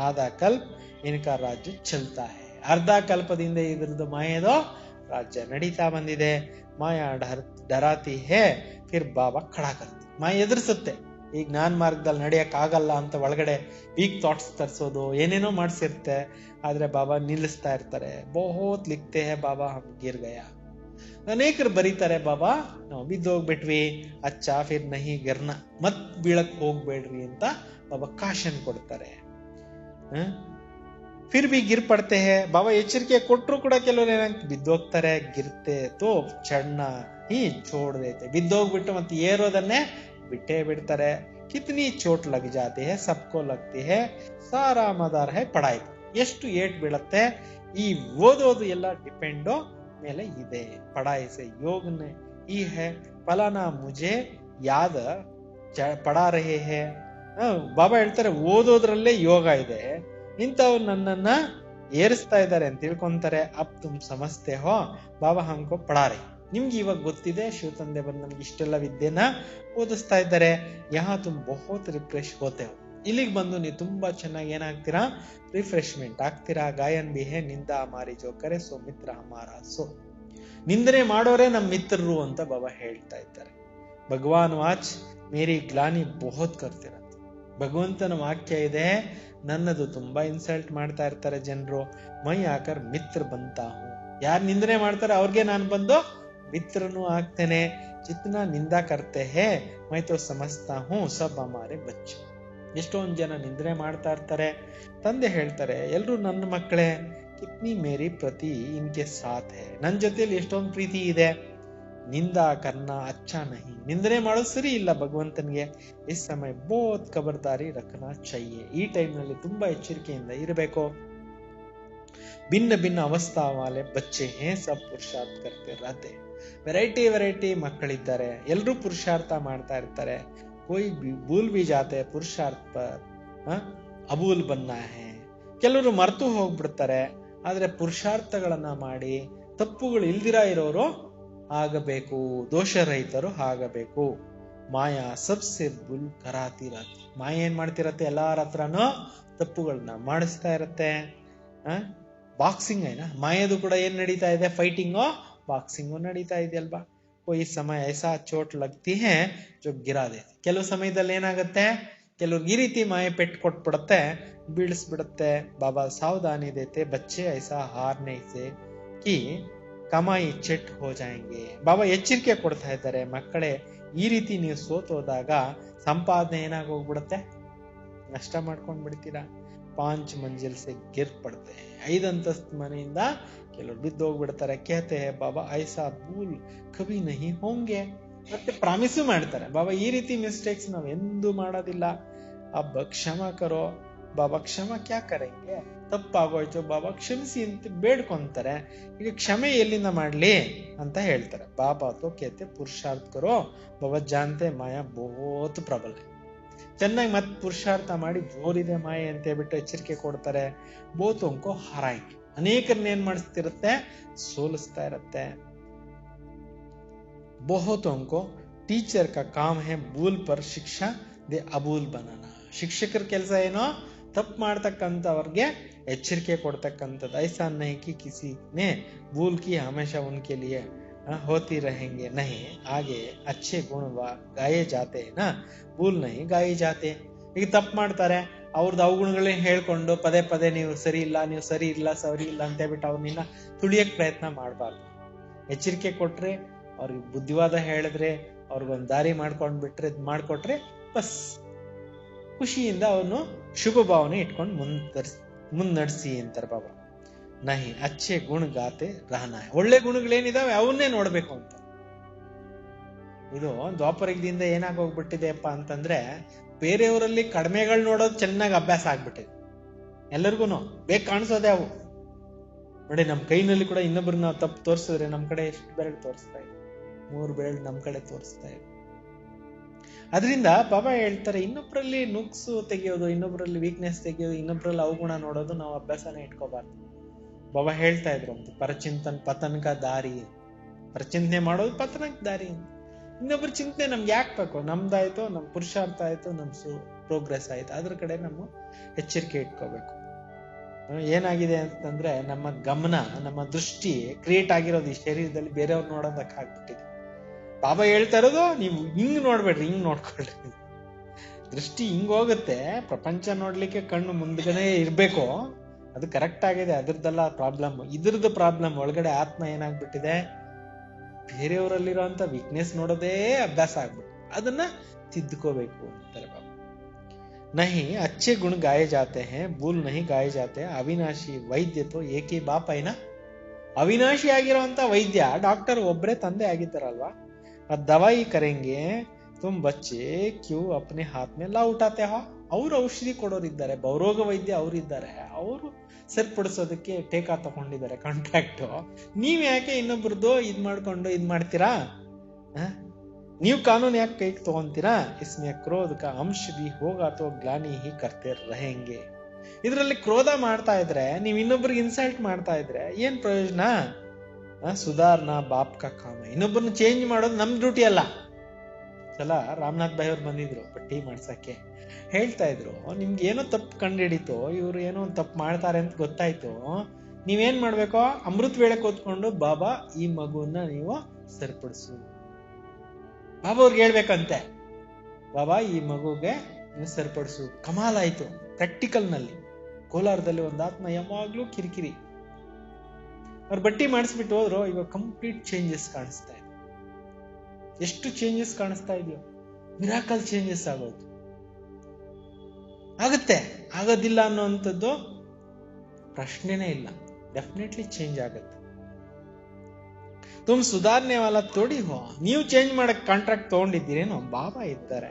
ಆದ ಕಲ್ಪ ಇನ್ಕಾ ರಾಜ್ಯ ಚಲ್ತಾ ಹೈ, ಅರ್ಧ ಕಲ್ಪದಿಂದ ಇದ್ರದ್ದು ಮಾಯೆದು ರಾಜ್ಯ ನಡೀತಾ ಬಂದಿದೆ. ಮಾಯಾ ಡರಾತಿ ಹೇ ಫಿರ್ ಬಾಬಾ ಖಡಾ ಕರ್ತೆ, ಮಾಯ ಎದುರಿಸುತ್ತೆ. ಈಗ ನಾನ್ ಮಾರ್ಗದಲ್ಲಿ ನಡೆಯಕ್ ಆಗಲ್ಲ ಅಂತ ಒಳಗಡೆ ವೀಕ್ ಥಾಟ್ಸ್ ತರಿಸೋದು ಏನೇನೋ ಮಾಡ್ಸಿರುತ್ತೆ. ಆದ್ರೆ ಬಾಬಾ ನಿಲ್ಲಿಸ್ತಾ ಇರ್ತಾರೆ. ಬಹುತ್ ಲಿಖ್ತೆ ಹೇ ಬಾಬಾ ಹಮ್ ಗಿರ್ ಗಯಾ, ಅನೇಕರು ಬರೀತಾರೆ ಬಾಬಾ ನಾವು ಬಿದ್ದೋಗ್ಬಿಟ್ವಿ, ಅಚ್ಚ ಫಿರ್ ನಹಿ ಗಿರ್ನ, ಮತ್ ಬೀಳಕ್ ಹೋಗ್ಬೇಡ್ರಿ ಅಂತ ಬಾಬಾ ಕಾಶನ್ ಕೊಡ್ತಾರೆ. ಫಿರ್ ಬಿ ಗಿರ್ ಪಡ್ತೆ ಹೇ, ಬಾಬಾ ಎಚ್ಚರಿಕೆ ಕೊಟ್ರು ಕೂಡ ಕೆಲವರು ಏನಾಗ್ತದೆ ಬಿದ್ದೋಗ್ತಾರೆ. ಗಿರ್ತೆ ತೋ ಚಣ್ಣ ಹಿ ಚೋಡ್ ದೇತೆ, ಬಿದ್ದೋಗ್ಬಿಟ್ಟು ಮತ್ತೆ ಏರೋದನ್ನೇ ಬಿಟ್ಟೇ ಬಿಡ್ತಾರೆ. ಕಿತ್ನಿ ಚೋಟ್ ಲಗ್ ಜಾತಿ ಹೇ ಸಬ್ಕೋ ಲಗ್ತಿ ಹೇ, ಸಾರಾ ಮದಾರ್ ಹೇ ಪಡಾಯಿ. ಎಷ್ಟು ಏಟ್ ಬೀಳತ್ತೆ, ಈ ಓದೋದು ಎಲ್ಲ ಡಿಪೆಂಡೋ ಮೇಲೆ ಇದೆ. ಪಡಾಯಿ ಸೆ ಯೋಗನೆ ಈ ಹೇ ಫಲಾನಾ ಮುಜೆ ಯಾದ ಪಡಾ ರಹೆ ಹೇ. ಬಾಬಾ ಹೇಳ್ತಾರೆ ಓದೋದ್ರಲ್ಲೇ ಯೋಗ ಇದೆ, ಇಂಥವ್ರು ನನ್ನನ್ನ ಏರಿಸ್ತಾ ಇದ್ದಾರೆ ಅಂತ ತಿಳ್ಕೊಂತಾರೆ. ಅಪ್ ತುಮ್ ಸಮಸ್ತೆ ಹೋ ಬಾಬಾ ಹಮ್ಕೋ ಪಡಾರೆ, ನಿಮ್ಗೆ ಇವಾಗ ಗೊತ್ತಿದೆ ಶಿವ ತಂದೆ ಬಂದು ನಮ್ಗೆ ಇಷ್ಟೆಲ್ಲ ವಿದ್ಯೆನ ಓದಿಸ್ತಾ ಇದ್ದಾರೆ. ಯಹಾ ತುಮ್ ಬಹುತ್ ರಿಫ್ರೆಶ್ ಹೋತೆ ಹೋ, ಇಲ್ಲಿಗೆ ಬಂದು ನೀವು ತುಂಬಾ ಚೆನ್ನಾಗಿ ಏನಾಗ್ತೀರಾ, ರಿಫ್ರೆಶ್ಮೆಂಟ್ ಆಗ್ತೀರಾ. ಗಾಯನ್ ಬಿ ಹೇ ನಿಂದ ಹಮಾರಿ ಜೋ ಕರೆ ಸೋ ಮಿತ್ರ ಹಮಾರ ಸೋ, ನಿಂದನೆ ಮಾಡೋರೆ ನಮ್ ಮಿತ್ರರು ಅಂತ ಬಾಬಾ ಹೇಳ್ತಾ ಇದ್ದಾರೆ. ಭಗವಾನ್ ವಾಚ್ ಮೇರಿ ಗ್ಲಾನಿ ಬಹುತ್ ಕರ್ತಿರಂತೆ. ಭಗವಂತನ ವಾಕ್ಯ ಇದೆ, ನನ್ನದು ತುಂಬಾ ಇನ್ಸಲ್ಟ್ ಮಾಡ್ತಾ ಇರ್ತಾರೆ ಜನರು. ಮೈ ಆಕರ್ ಮಿತ್ರ ಬಂತಾ ಹೂಂ, ಯಾರು ನಿಂದನೆ ಮಾಡ್ತಾರೆ ಅವ್ರಿಗೆ ನಾನು ಬಂದು ಮಿತ್ರನು ಆಗ್ತೇನೆ. ಜಿತ್ನಾ ನಿಂದಾ ಕರ್ತೆ ಹೇ ಮೈ ತೋ ಸಮಜ್ತಾ ಹೂಂ ಸಬ್ ಹಮಾರೆ ಬಚ್ಚೆ. ಎಷ್ಟೊಂದು ಜನ ನಿಂದನೆ ಮಾಡ್ತಾ ಇರ್ತಾರೆ. ತಂದೆ ಹೇಳ್ತಾರೆ ಎಲ್ರು ನನ್ನ ಮಕ್ಕಳೇ, ಕಿತ್ನಿ ಮೇರಿ ಪ್ರತಿ ಇನ್ಕೆ ಸಾಥ್ ಹೇ, ನನ್ ಜೊತೆಲಿ ಎಷ್ಟೊಂದು ಪ್ರೀತಿ ಇದೆ. ನಿಂದಾ ಕರ್ನಾ ಅಚ್ಚಾ ನಹಿ, ನಿಂದನೆ ಮಾಡೋದು ಸರಿ ಇಲ್ಲ ಭಗವಂತನ್ಗೆ. ಇಸ್ ಸಮಯ ಬಹುತ್ ಖಬರ್ದಾರಿ ರಖನಾ ಚಹಿಯೆ, ಈ ಟೈಮ್ ನಲ್ಲಿ ತುಂಬಾ ಎಚ್ಚರಿಕೆಯಿಂದ ಇರಬೇಕು. ಭಿನ್ನ ಭಿನ್ನ ಅವಸ್ಥಾ ವಾಲೆ ಬಚ್ಚೆ ಹೇ ಸಬ್ ಪುರುಷಾರ್ಥ ಕರ್ತೆ ರಹತೆ. ವೆರೈಟಿ ವೆರೈಟಿ ಮಕ್ಕಳಿದ್ದಾರೆ, ಎಲ್ರೂ ಪುರುಷಾರ್ಥ ಮಾಡ್ತಾ ಇರ್ತಾರೆ. ಕೋಯಿ ಭೂಲ್ ಬಿ ಜಾತೆ ಪುರುಷಾರ್ಥ ಪರ್ ಅಬೂಲ್ ಬನ್ನ ಹೇ. ಕೆಲವರು ಮರ್ತು ಹೋಗ್ಬಿಡ್ತಾರೆ, ಆದ್ರೆ ಪುರುಷಾರ್ಥಗಳನ್ನ ಮಾಡಿ ತಪ್ಪುಗಳು ಇಲ್ದಿರ ಇರೋರು ಆಗಬೇಕು, ದೋಷರಹಿತರು ಆಗಬೇಕು. ಮಾಯಾ ಸಬ್ಸೆ ಬುಲ್ ಕರಾತಿರತ್ತೆ, ಮಾಯ ಏನ್ ಮಾಡ್ತಿರತ್ತೆ, ಎಲ್ಲಾರ ಹತ್ರನೂ ತಪ್ಪುಗಳನ್ನ ಮಾಡಿಸ್ತಾ ಇರತ್ತೆ. ಬಾಕ್ಸಿಂಗ್ ಏನ ಮಾಯದು ಕೂಡ ಏನ್ ನಡೀತಾ ಇದೆ, ಫೈಟಿಂಗು ಬಾಕ್ಸಿಂಗು ನಡೀತಾ ಇದೆ ಅಲ್ವಾ. कोई समय ऐसा चोट लगती है जो गिरा देती. ಕೆಲವು ಸಮಯದಲ್ಲಿ ಏನಾಗುತ್ತೆ, ಕೆಲವ್ರಿಗೆ ಈ ರೀತಿ ಮಾಯೆ ಪೆಟ್ಟು ಕೊಟ್ಬಿಡುತ್ತೆ, ಬೀಳಿಸ್ಬಿಡುತ್ತೆ. ಬಾಬಾ ಸಾವಧಾನಿ ದೇತೆ ಬಚ್ಚೆ ಐಸಾ ಹಾರ್ನೆ ಸೆ ಕಿ ಕಮಾಯಿ ಚೆಟ್ ಹೋ ಜಾಯಂಗೆ. ಬಾಬಾ ಎಚ್ಚರಿಕೆ ಕೊಡ್ತಾ ಇದ್ದಾರೆ, ಮಕ್ಕಳೇ ಈ ರೀತಿ ನೀವು ಸೋತೋದಾಗ ಸಂಪಾದನೆ ಏನಾಗಿ ಹೋಗ್ಬಿಡುತ್ತೆ, ನಷ್ಟ ಮಾಡ್ಕೊಂಡ್ ಬಿಡ್ತೀರಾ. 5 ಮಂಜಿಲ್ ಸೆ ಗಿರ್ ಪಡ್ತೆ, 5 ಅಂತಸ್ತು ಮನೆಯಿಂದ ಕೆಲವರು ಬಿದ್ದು ಹೋಗ್ಬಿಡ್ತಾರೆ. ಕೇತೆ ಬಾಬಾ ಐಸಾ ಭೂಲ್ ಕಭಿ ನಹಿ ಹೋಂಗೆ, ಮತ್ತೆ ಪ್ರಾಮಿಸು ಮಾಡ್ತಾರೆ, ಬಾಬಾ ಈ ರೀತಿ ಮಿಸ್ಟೇಕ್ಸ್ ನಾವ್ ಎಂದೂ ಮಾಡೋದಿಲ್ಲ. ಅಬ್ಬ ಕ್ಷಮ ಕರೋ ಬಾಬಾ, ಕ್ಷಮ ಕ್ಯಾ ಕರೆಂಗೆ, ತಪ್ಪಾಗೋಯ್ತು ಬಾಬಾ ಕ್ಷಮಿಸಿ ಅಂತ ಬೇಡ್ಕೊಂತಾರೆ. ಈಗ ಕ್ಷಮೆ ಎಲ್ಲಿಂದ ಮಾಡ್ಲಿ ಅಂತ ಹೇಳ್ತಾರೆ. ಬಾಬಾ ತೋ ಕೇತೆ ಪುರುಷಾರ್ಥ ಕರೋ ಬಾಬಾ ಜಾನ್ತೆ ಮಾಯಾ ಬಹುತ್ ಪ್ರಬಲ. ಚೆನ್ನಾಗಿ ಮತ್ ಪುರುಷಾರ್ಥ ಮಾಡಿ, ಜೋರಿದೆ ಮಾಯೆ ಅಂತ ಹೇಳ್ಬಿಟ್ಟು ಎಚ್ಚರಿಕೆ ಕೊಡ್ತಾರೆ. ಬಹುತೋಂಕೋ ಹರಾಯ್ಕೆ, ಅನೇಕರನ್ನ ಏನ್ ಮಾಡಿಸ್ತಿರುತ್ತೆ, ಸೋಲಿಸ್ತಾ ಇರತ್ತೆ. ಬಹುತೋಂಕೋ ಟೀಚರ್ ಕಾ ಕಾಮ್ ಹೇ ಭೂಲ್ ಪರ್ ಶಿಕ್ಷಾ ದೇ ಅಬೂಲ್ ಬನಾನ. ಶಿಕ್ಷಕರ ಕೆಲಸ ಏನೋ, ತಪ್ಪು ಮಾಡ್ತಕ್ಕಂಥವ್ರಿಗೆ ಎಚ್ಚರಿಕೆ ಕೊಡ್ತಕ್ಕಂಥದ್ದು. ಐಸಾ ನಹಿ ಕಿ ಕಿಸಿ ನೇ ಭೂಲ್ ಕಿ ಹಮೇಶಾ ಉನ್ಕೆ ಲಿಯೇ ಹೋತಿ रहेंगे नहीं, ಆಗೆ ಅಚ್ಚೆ ಗುಣ ಗಾಯೇ ಜಾತೆ ನಾ ಭೂಲ್ ನಹಿ ಗಾಯಿ ಜಾತೆ. ಈಗ ತಪ್ಪು ಮಾಡ್ತಾರೆ, ಅವ್ರದ್ದು ಅವಗುಣಗಳೇ ಹೇಳ್ಕೊಂಡು ಪದೇ ಪದೇ ನೀವು ಸರಿ ಇಲ್ಲ, ನೀವು ಸರಿ ಇಲ್ಲ ಅಂತ ಹೇಳ್ಬಿಟ್ಟು ಅವ್ರನ್ನ ತುಳಿಯಕ್ ಪ್ರಯತ್ನ ಮಾಡಬಾರ್ದು. ಎಚ್ಚರಿಕೆ ಕೊಟ್ರೆ, ಅವ್ರಿಗೆ ಬುದ್ಧಿವಾದ ಹೇಳಿದ್ರೆ, ಅವ್ರಿಗೊಂದು ದಾರಿ ಮಾಡ್ಕೊಂಡ್ಬಿಟ್ರೆ ಮಾಡ್ಕೊಟ್ರೆ ಬಸ್ ಖುಷಿಯಿಂದ ಅವನು ಶುಭ ಭಾವನೆ ಇಟ್ಕೊಂಡು ಮುನ್ನಡೆಸಿ ಅಂತಾರೆ ಬಾಬಾ. ನಹಿ ಅಚ್ಚೆ ಗುಣ ಗಾತೆ ರಹನ, ಒಳ್ಳೆ ಗುಣಗಳೇನಿದಾವೆ ಅವನ್ನೇ ನೋಡ್ಬೇಕು ಅಂತ. ಇದು ದ್ವಾಪರದಿಂದ ಏನಾಗಿ ಹೋಗ್ಬಿಟ್ಟಿದೆಯಪ್ಪ ಅಂತಂದ್ರೆ, ಬೇರೆಯವರಲ್ಲಿ ಕಡಿಮೆಗಳು ನೋಡೋದು ಚೆನ್ನಾಗಿ ಅಭ್ಯಾಸ ಆಗ್ಬಿಟ್ಟಿದೆ ಎಲ್ಲರಿಗೂ. ಬೇಗ ಕಾಣಿಸೋದೆ ಅವು. ನೋಡಿ, ನಮ್ ಕೈನಲ್ಲಿ ಕೂಡ ಇನ್ನೊಬ್ರು ನಾವು ತಪ್ಪು ತೋರಿಸಿದ್ರೆ ನಮ್ ಕಡೆ ಎಷ್ಟು ಬೆರಳು ತೋರಿಸ್ತಾ ಇದೆ, 3 ಬೆರಳು ನಮ್ ಕಡೆ ತೋರಿಸ್ತಾ ಇದೆ. ಅದರಿಂದ ಬಾಬಾ ಹೇಳ್ತಾರೆ, ಇನ್ನೊಬ್ರಲ್ಲಿ ನುಕ್ಸು ತೆಗೆಯೋದು, ಇನ್ನೊಬ್ರಲ್ಲಿ ವೀಕ್ನೆಸ್ ತೆಗೆಯೋದು, ಇನ್ನೊಬ್ರಲ್ಲಿ ಅವಗುಣ ನೋಡೋದು ನಾವು ಅಭ್ಯಾಸನೇ ಇಟ್ಕೋಬಾರ್ದು. ಬಾಬಾ ಹೇಳ್ತಾ ಇದ್ರು ಅಂತ, ಪರಚಿಂತನ್ ಪತನಕ ದಾರಿ, ಪರಚಿಂತನೆ ಮಾಡೋದು ಪತನಕ ದಾರಿ. ಇನ್ನೊಬ್ರ ಚಿಂತನೆ ನಮ್ಗೆ ಯಾಕೆ ಬೇಕು? ನಮ್ದಾಯ್ತು, ನಮ್ ಪುರುಷಾರ್ಥ ಆಯ್ತು, ನಮ್ ಪ್ರೋಗ್ರೆಸ್ ಆಯ್ತು, ಅದ್ರ ಕಡೆ ನಮ್ಮ ಎಚ್ಚರಿಕೆ ಇಟ್ಕೋಬೇಕು. ಏನಾಗಿದೆ ಅಂತಂದ್ರೆ, ನಮ್ಮ ಗಮನ, ನಮ್ಮ ದೃಷ್ಟಿ ಕ್ರಿಯೇಟ್ ಆಗಿರೋದು ಈ ಶರೀರದಲ್ಲಿ ಬೇರೆಯವ್ರು ನೋಡೋದಕ್ಕೆ ಆಗ್ಬಿಟ್ಟಿದೆ. ಬಾಬಾ ಹೇಳ್ತಾ ಇರೋದು, ನೀವು ಹಿಂಗ್ ನೋಡ್ಬೇಡ್ರಿ, ಹಿಂಗ್ ನೋಡ್ಕೊಳ್ರಿ. ದೃಷ್ಟಿ ಹಿಂಗ್ ಹೋಗುತ್ತೆ. ಪ್ರಪಂಚ ನೋಡ್ಲಿಕ್ಕೆ ಕಣ್ಣು ಮುಂದ್ಗಡೆ ಇರ್ಬೇಕು, ಅದು ಕರೆಕ್ಟ್ ಆಗಿದೆ, ಅದ್ರದ್ದೆಲ್ಲ ಪ್ರಾಬ್ಲಮ್. ಇದ್ರದ್ದು ಪ್ರಾಬ್ಲಮ್ ಒಳಗಡೆ ಆತ್ಮ ಏನಾಗ್ಬಿಟ್ಟಿದೆ, ಬೇರೆಯವರಲ್ಲಿರೋಂಥ ವೀಕ್ನೆಸ್ ನೋಡೋದೇ ಅಭ್ಯಾಸ ಆಗ್ಬಿಟ್ಟು ಅದನ್ನ ತಿದ್ದುಕೋಬೇಕು ಅಂತಾರೆ ಬಾಬಾ. नहीं अच्छे गुण गाए जाते हैं, भूल नहीं गाए जाते. ಅವಿನಾಶಿ ವೈದ್ಯ ತೋ ಏಕಿ ಬಾಪ ಐನ. ಅವಿನಾಶಿ ಆಗಿರೋಂತ ವೈದ್ಯ ಡಾಕ್ಟರ್ ಒಬ್ರೇ ತಂದೆ ಆಗಿದ್ದಾರಲ್ವಾ. ದವಾಯಿ ಕರೆಂಗೆ ತುಮ್ ಬಚ್ಚೆ ಕ್ಯೂ ಅಪ್ನೆ ಹಾತ್ ಮೇ ಲಾ ಉಠಾತೆ ಹೋ. ಅವ್ರು ಔಷಧಿ ಕೊಡೋರಿದ್ದಾರೆ, ಬಹುರೋಗ ವೈದ್ಯ ಅವ್ರಿದ್ದಾರೆ, ಅವರು ಸರಿಪಡಿಸೋದಕ್ಕೆ ಟೇಕಾ ತಗೊಂಡಿದ್ದಾರೆ ಕಾಂಟ್ರಾಕ್ಟ್. ನೀವ್ ಯಾಕೆ ಇನ್ನೊಬ್ರದ್ದು ಇದ್ ಮಾಡ್ಕೊಂಡು ಇದ್ ಮಾಡ್ತೀರಾ? ನೀವು ಕಾನೂನು ಯಾಕೆ ಕೈಗೆ ತಗೊಂತೀರಾ? ಇಸ್ಮೆ ಕ್ರೋಧ ಕಾ ಅಂಶ ಭಿ ಹೋಗಾ ತೋ ಗ್ಲಾನಿ ಹಿ ಕರ್ತೆ रहेंगे. ಇದರಲ್ಲಿ ಕ್ರೋಧ ಮಾಡ್ತಾ ಇದ್ರೆ, ನೀವ್ ಇನ್ನೊಬ್ರಿಗೆ ಇನ್ಸಲ್ಟ್ ಮಾಡ್ತಾ ಇದ್ರೆ ಏನ್ ಪ್ರಯೋಜನ? ಸುಧಾರ್ನಾ ಬಾಪ್ ಕಾ ಕಾಮ. ಇನ್ನೊಬ್ಬರನ್ನ ಚೇಂಜ್ ಮಾಡೋದು ನಮ್ ಡ್ಯೂಟಿ ಅಲ್ಲ. ಸಲ ರಾಮನಾಥ್ ಭಾಯ್ ಅವ್ರು ಬಂದಿದ್ರು ಪಟ್ಟಿ ಮಾಡ್ಸಕ್ಕೆ. ಹೇಳ್ತಾ ಇದ್ರು, ನಿಮ್ಗೆ ಏನೋ ತಪ್ಪು ಕಂಡು ಹಿಡಿತು, ಇವ್ರು ಏನೋ ಒಂದು ತಪ್ಪು ಮಾಡ್ತಾರೆ ಅಂತ ಗೊತ್ತಾಯ್ತು, ನೀವೇನ್ ಮಾಡ್ಬೇಕು? ಅಮೃತ ವೇಳೆ ಕೂತ್ಕೊಂಡು, ಬಾಬಾ ಈ ಮಗುವನ್ನ ನೀವು ಸರಿಪಡಿಸು. ಬಾಬಾ ಅವ್ರಿಗೆ ಹೇಳ್ಬೇಕಂತೆ, ಬಾಬಾ ಈ ಮಗುಗೆ ನೀವು ಸರಿಪಡಿಸು. ಕಮಾಲ್ ಆಯ್ತು. ಪ್ರಾಕ್ಟಿಕಲ್ ನಲ್ಲಿ ಕೋಲಾರದಲ್ಲಿ ಒಂದು ಆತ್ಮ ಯಾವಾಗ್ಲೂ ಕಿರಿಕಿರಿ. ಅವ್ರು ಬಟ್ಟಿ ಮಾಡಿಸ್ಬಿಟ್ಟು ಹೋದ್ರು. ಇವಾಗ ಕಂಪ್ಲೀಟ್ ಚೇಂಜಸ್ ಕಾಣಿಸ್ತಾ ಇದೆ. ಎಷ್ಟು ಚೇಂಜಸ್ ಕಾಣಿಸ್ತಾ ಇದೆಯೋ, ಮಿರಾಕಲ್ ಚೇಂಜಸ್ ಆಗೋದು. ಆಗುತ್ತೆ, ಆಗೋದಿಲ್ಲ ಅನ್ನೋಂಥದ್ದು ಪ್ರಶ್ನೆನೇ ಇಲ್ಲ. ಡೆಫಿನೆಟ್ಲಿ ಚೇಂಜ್ ಆಗುತ್ತೆ. ತುಮ್ ಸುಧಾರಣೆ ವಾಲ ತೋಡಿ ಹೋ. ನೀವು ಚೇಂಜ್ ಮಾಡಕ್ ಕಾಂಟ್ರಾಕ್ಟ್ ತಗೊಂಡಿದ್ದೀರೇನೋ? ಬಾಬಾ ಇದ್ದಾರೆ.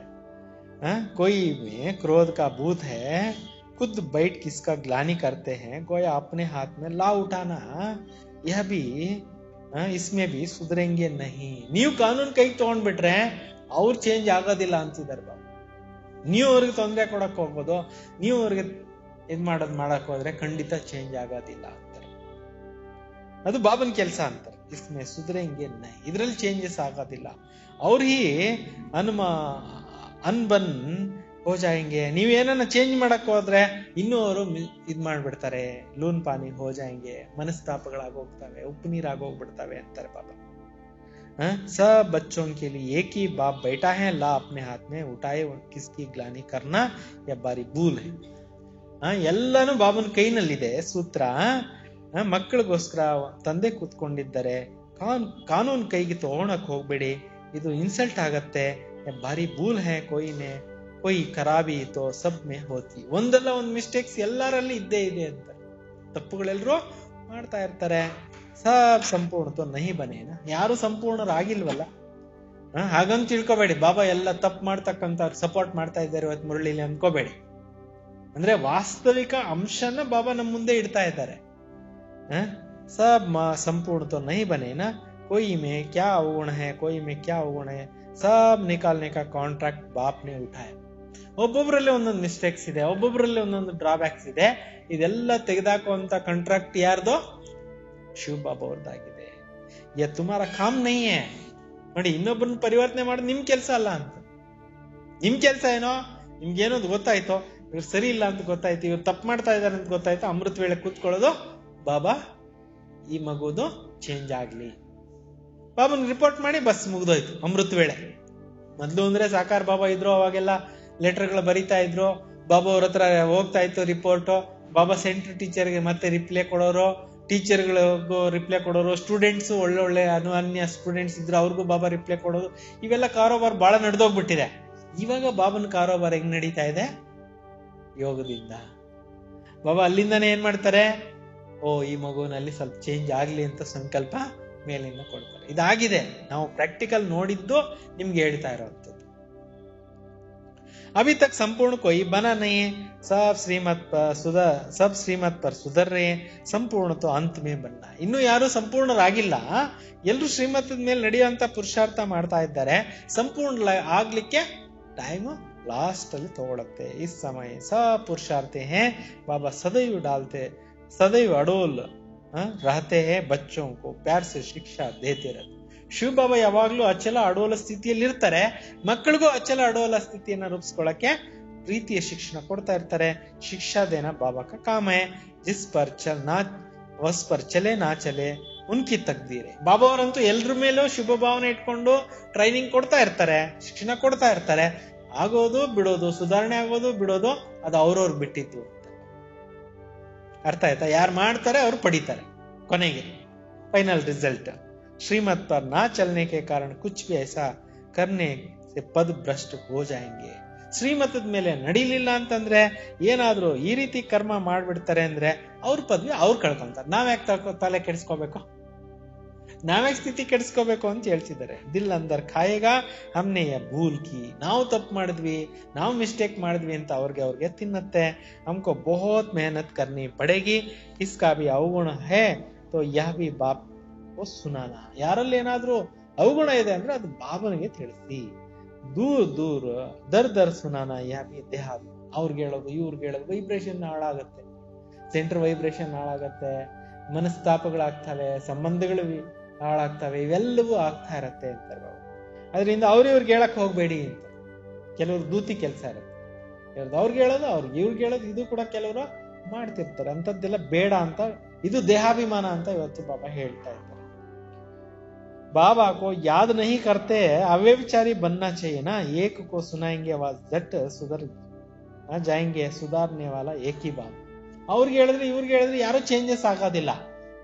कोई में क्रोध का भूत है, खुद बैठ किसका ग्लानि करते हैं, गोया अपने हाथ में ला उठाना, यह भी इसमें भी सुधरेंगे नहीं. ನೀವು ಕಾನೂನು ಕೈಗೆ ತಗೊಂಡ್ಬಿಟ್ರೆ ಅವ್ರು ಚೇಂಜ್ ಆಗೋದಿಲ್ಲ ಅಂತಿದ್ದಾರೆ ಬಾಬಾ. ನೀವು ಅವ್ರಿಗೆ ತೊಂದರೆ ಕೊಡಕ್ ಹೋಗ್ಬೋದು, ನೀವು ಅವ್ರಿಗೆ ಇದ್ ಮಾಡಕ್ ಹೋದ್ರೆ ಖಂಡಿತ ಚೇಂಜ್ ಆಗೋದಿಲ್ಲ ಅಂತಾರೆ. ಅದು ಬಾಬನ್ ಕೆಲಸ ಅಂತಾರೆ. ಇಸ್ಮೆ ಸುಧರೆಂಗೆ ನೈ, ಇದ್ರಲ್ಲಿ ಚೇಂಜಸ್ ಆಗೋದಿಲ್ಲ. ಅವ್ರ ಹಿ ಅನ್ಬನ್ ಹೋ ಜಾಯಂಗೆ. ನೀವೇನ ಚೇಂಜ್ ಮಾಡಕ್ ಹೋದ್ರೆ ಇನ್ನೂ ಅವರು ಇದ್ ಮಾಡ್ಬಿಡ್ತಾರೆ, ಲೂನ್ ಪಾನಿ ಹೋ ಜಾಯಂಗೆ, ಮನಸ್ತಾಪಗಳಾಗೋಗ್ತವೆ, ಉಪ್ಪು ನೀರಾಗೋಗ್ಬಿಡ್ತವೆ ಅಂತಾರೆ ಬಾಬಾ. सब बच्चों के लिए एक ही बाप बैठा है, ला अपने हाथ में उठाए, किसकी ग्लानि करना या बारी भूल है. ಎಲ್ಲಾನು ಬಾಬನ ಕೈನಲ್ಲಿದೆ ಸೂತ್ರ. ಮಕ್ಕಳಿಗೋಸ್ಕರ ತಂದೆ ಕೂತ್ಕೊಂಡಿದ್ದಾರೆ. ಕಾನೂನು ಕೈಗೆ ತಗೊಳಕ್ ಹೋಗ್ಬೇಡಿ, ಇದು ಇನ್ಸಲ್ಟ್ ಆಗತ್ತೆ. ಬಾರಿ ಭೂಲ್ ಹೇ ಕೋಯಿನೇ, ಕೊಯ್ ಖರಾಬಿ ತೋ ಸಬ್ ಮೇ ಹೋತಿ. ಒಂದಲ್ಲ ಒಂದ್ ಮಿಸ್ಟೇಕ್ಸ್ ಎಲ್ಲರಲ್ಲಿ ಇದ್ದೇ ಇದೆ ಅಂತ. ತಪ್ಪುಗಳೆಲ್ಲರೂ ಮಾಡ್ತಾ ಇರ್ತಾರೆ. ಸಬ್ ಸಂಪೂರ್ಣ ತೋ ನಹಿ ಬನೇನ. ಯಾರು ಸಂಪೂರ್ಣರಾಗಿಲ್ವಲ್ಲ, ಹಾಗಂತ ತಿಳ್ಕೊಬೇಡಿ. ಬಾಬಾ ಎಲ್ಲ ತಪ್ಪು ಮಾಡ್ತಕ್ಕಂಥ ಸಪೋರ್ಟ್ ಮಾಡ್ತಾ ಇದ್ದಾರೆ ಇವತ್ತು ಮುರಳಿಲಿ ಅನ್ಕೋಬೇಡಿ. ಅಂದ್ರೆ ವಾಸ್ತವಿಕ ಅಂಶನ ಬಾಬಾ ನಮ್ಮ ಮುಂದೆ ಇಡ್ತಾ ಇದ್ದಾರೆ. ಸಬ್ ಸಂಪೂರ್ಣ ತೋ ನಹಿ ಬನೇನಾ, कोई में क्या अवगुण है, कोई में क्या अवगुण है, सब निकालने का कॉन्ट्रैक्ट बाप ने उठाया. ಒಬ್ಬೊಬ್ರಲ್ಲಿ ಒಂದೊಂದು ಮಿಸ್ಟೇಕ್ಸ್ ಇದೆ, ಒಬ್ಬೊಬ್ರಲ್ಲಿ ಒಂದೊಂದು ಡ್ರಾಬ್ಯಾಕ್ಸ್ ಇದೆ. ಇದೆಲ್ಲ ತೆಗೆದಾಕುವಂತ ಕಾಂಟ್ರಾಕ್ಟ್ ಯಾರ್ದು? ಶಿವ ಬಾಬಾ ಅವ್ರದ್ದಾಗಿದೆ. ಯ ತುಮಾರ ಕಾಮ್ ನಹಿ ಹೈ. ನೋಡಿ, ಇನ್ನೊಬ್ಬರನ್ನ ಪರಿವರ್ತನೆ ಮಾಡೋದು ನಿಮ್ ಕೆಲಸ ಅಲ್ಲ ಅಂತ. ನಿಮ್ ಕೆಲಸ ಏನೋ, ನಿಮ್ಗೇನೋದು ಗೊತ್ತಾಯ್ತು, ಇವ್ರು ಸರಿ ಇಲ್ಲ ಅಂತ ಗೊತ್ತಾಯ್ತು, ಇವ್ರು ತಪ್ಪು ಮಾಡ್ತಾ ಇದಾರೆ ಅಂತ ಗೊತ್ತಾಯ್ತು, ಅಮೃತ ವೇಳೆ ಕೂತ್ಕೊಳ್ಳೋದು, ಬಾಬಾ ಈ ಮಗುದು ಚೇಂಜ್ ಆಗ್ಲಿ, ಬಾಬನ್ ರಿಪೋರ್ಟ್ ಮಾಡಿ, ಬಸ್ ಮುಗ್ದೋಯ್ತು ಅಮೃತ ವೇಳೆ. ಮೊದ್ಲು ಅಂದ್ರೆ ಸಾಕಾರ ಬಾಬಾ ಇದ್ರು, ಅವಾಗೆಲ್ಲ ಲೆಟರ್ಗಳು ಬರೀತಾ ಇದ್ರು, ಬಾಬಾ ಅವ್ರ ಹತ್ರ ಹೋಗ್ತಾ ಇತ್ತು ರಿಪೋರ್ಟ್. ಬಾಬಾ ಸೆಂಟ್ರ್ ಟೀಚರ್ಗೆ ಮತ್ತೆ ರಿಪ್ಲೈ ಕೊಡೋರು, ಟೀಚರ್ಗಳಿಗೂ ರಿಪ್ಲೈ ಕೊಡೋರು, ಸ್ಟೂಡೆಂಟ್ಸ್ ಒಳ್ಳೆ ಅನ್ಯ ಸ್ಟೂಡೆಂಟ್ಸ್ ಇದ್ರು ಅವ್ರಿಗೂ ಬಾಬಾ ರಿಪ್ಲೈ ಕೊಡೋದು. ಇವೆಲ್ಲ ಕಾರೋಬಾರ್ ಬಹಳ ನಡೆದೋಗ್ಬಿಟ್ಟಿದೆ. ಇವಾಗ ಬಾಬನ ಕಾರೋಬಾರ ಹೆಂಗ್ ನಡೀತಾ ಇದೆ? ಯೋಗದಿಂದ. ಬಾಬಾ ಅಲ್ಲಿಂದಾನೇ ಏನ್ ಮಾಡ್ತಾರೆ, ಓ ಈ ಮಗುವಿನಲ್ಲಿ ಸ್ವಲ್ಪ ಚೇಂಜ್ ಆಗ್ಲಿ ಅಂತ ಸಂಕಲ್ಪ ಮೇಲಿಂದ ಕೊಡ್ತಾರೆ. ಇದಾಗಿದೆ, ನಾವು ಪ್ರಾಕ್ಟಿಕಲ್ ನೋಡಿದ್ದು ನಿಮ್ಗೆ ಹೇಳ್ತಾ ಇರೋವಂಥದ್ದು. अभी तक संपूर्ण कोई बना नहीं है, सब श्रीमत पर सुधर रहे हैं, ಸಂಪೂರ್ಣ तो अंत में बनना. ಇನ್ನು ಯಾರು ಸಂಪೂರ್ಣರಾಗಿಲ್ಲ, ಎಲ್ಲರೂ ಶ್ರೀಮತದ ಮೇಲೆ ನಡೆಯುವಂತ ಪುರುಷಾರ್ಥ ಮಾಡ್ತಾ ಇದ್ದಾರೆ. ಸಂಪೂರ್ಣ ಆಗ್ಲಿಕ್ಕೆ ಟೈಮ್ ಲಾಸ್ಟ್ ಅಲ್ಲಿ ತಗೊಳತ್ತೆ. इस समय सब पुरुषार्थी हैं, बाबा सदैव अडोल रहते हैं, बच्चों को प्यार से शिक्षा देते रहते. ಶಿವ ಬಾಬಾ ಯಾವಾಗ್ಲೂ ಅಚಲ ಅಡೋಲ ಸ್ಥಿತಿಯಲ್ಲಿ ಇರ್ತಾರೆ. ಮಕ್ಕಳಿಗೂ ಅಚಲ ಅಡೋಲ ಸ್ಥಿತಿಯನ್ನ ರೂಪಿಸ್ಕೊಳ್ಳಕ್ಕೆ ಪ್ರೀತಿಯ ಶಿಕ್ಷಣ ಕೊಡ್ತಾ ಇರ್ತಾರೆ. ಶಿಕ್ಷಾ ದೇನ ಬಾಬಾ ಕಾ ಕಾಮ ಹೈ, ಜಿಸ್ ಪರ್ ಚಲೆ ನಾ ಚಲೆ ಉನ್ಕಿ ತಕ್ದೀರೆ. ಬಾಬಾ ಅವರಂತೂ ಎಲ್ರ ಮೇಲೂ ಶುಭ ಭಾವನೆ ಇಟ್ಕೊಂಡು ಟ್ರೈನಿಂಗ್ ಕೊಡ್ತಾ ಇರ್ತಾರೆ, ಶಿಕ್ಷಣ ಕೊಡ್ತಾ ಇರ್ತಾರೆ. ಆಗೋದು ಬಿಡೋದು, ಸುಧಾರಣೆ ಆಗೋದು ಬಿಡೋದು, ಅದು ಅವ್ರವ್ರಿಗೆ ಬಿಟ್ಟಿತ್ತು. ಅರ್ಥ ಆಯ್ತಾ? ಯಾರು ಮಾಡ್ತಾರೆ ಅವ್ರು ಪಡಿತಾರೆ. ಕೊನೆಗೆ ಫೈನಲ್ ರಿಸಲ್ಟ್. श्रीमत पर ना चलने के कारण कुछ भी ऐसा करने से पद भ्रष्ट हो जाएंगे. ಶ್ರೀಮತದ ಮೇಲೆ ನಡೀಲಿಲ್ಲ ಅಂತಂದ್ರೆ, ಏನಾದ್ರೂ ಈ ರೀತಿ ಕರ್ಮ ಮಾಡ್ಬಿಡ್ತಾರೆ ಅಂದ್ರೆ ಅವ್ರ ಪದವಿ ಅವ್ರು ಕಳ್ಕೊಂತಾರೆ. ನಾವ್ಯಾಕೆ ತಲೆ ಕೆಡಿಸ್ಕೋಬೇಕು, ನಾವ್ಯಾಕೆ ಸ್ಥಿತಿ ಕೆಡಿಸ್ಕೋಬೇಕು ಅಂತ ಹೇಳ್ತಿದ್ದಾರೆ. ದಿಲ್ ಅಂದರ್ ಖಾಯೇಗಾ ಹಮ್ನೆ ಭೂಲ್ ಕಿ, ನಾವು ತಪ್ಪು ಮಾಡಿದ್ವಿ, ನಾವು ಮಿಸ್ಟೇಕ್ ಮಾಡಿದ್ವಿ ಅಂತ ಅವ್ರಿಗೆ ತಿನ್ನತ್ತೆ. ಹಮ್ಕೋ ಬಹುತ್ ಮೆಹನತ್ ಕರ್ನಿ ಪಡೇಗಿ, ಇಸ್ಕಾ ಭಿ ಅವಗುಣ ಹೇ ತೋ ಯಹ ಭಿ ಬಾಪ್ ಸುನಾನ. ಯಾರಲ್ಲಿ ಏನಾದ್ರೂ ಅವಗುಣ ಇದೆ ಅಂದ್ರೆ ಅದು ಬಾಬನಿಗೆ ತಿಳಿಸಿ. ದೂರ್ ದರ್ ಸುನಾನ ಯಾಬಿ ದೇಹ. ಅವ್ರಿಗೆ ಹೇಳೋದು ಇವ್ರಿಗೆ ಹೇಳೋದು ವೈಬ್ರೇಷನ್ ಹಾಳಾಗತ್ತೆ, ಸೆಂಟ್ರ್ ವೈಬ್ರೇಷನ್ ಹಾಳಾಗತ್ತೆ, ಮನಸ್ತಾಪಗಳಾಗ್ತವೆ, ಸಂಬಂಧಗಳು ಹಾಳಾಗ್ತವೆ, ಇವೆಲ್ಲವೂ ಆಗ್ತಾ ಇರತ್ತೆ ಅಂತಾರೆ ಬಾಬಾ. ಅದರಿಂದ ಅವ್ರಿಗೆ ಹೇಳಕ್ ಹೋಗ್ಬೇಡಿ ಅಂತ. ಕೆಲವ್ರು ದೂತಿ ಕೆಲಸ ಇರುತ್ತೆ, ಅವ್ರಿಗೆ ಹೇಳೋದು ಇವ್ರಿಗೆ ಹೇಳೋದು, ಇದು ಕೂಡ ಕೆಲವರು ಮಾಡ್ತಿರ್ತಾರೆ. ಅಂತದ್ದೆಲ್ಲ ಬೇಡ ಅಂತ, ಇದು ದೇಹಾಭಿಮಾನ ಅಂತ ಇವತ್ತು ಬಾಬಾ ಹೇಳ್ತಾ ಇದ್ದಾರೆ. बाबा को याद नहीं करते, अव्यभिचारी बनना चाहिए ना. एक को सुनाएंगे आवाज झट सुधर जाएंगे, सुधारने वाला एक ही बाप. ಅವ್ರಿಗೆ ಹೇಳಿದ್ರೆ ಇವ್ರಿಗೆ ಹೇಳಿದ್ರೆ ಯಾರು ಚೇಂಜಸ್ ಆಗೋದಿಲ್ಲ.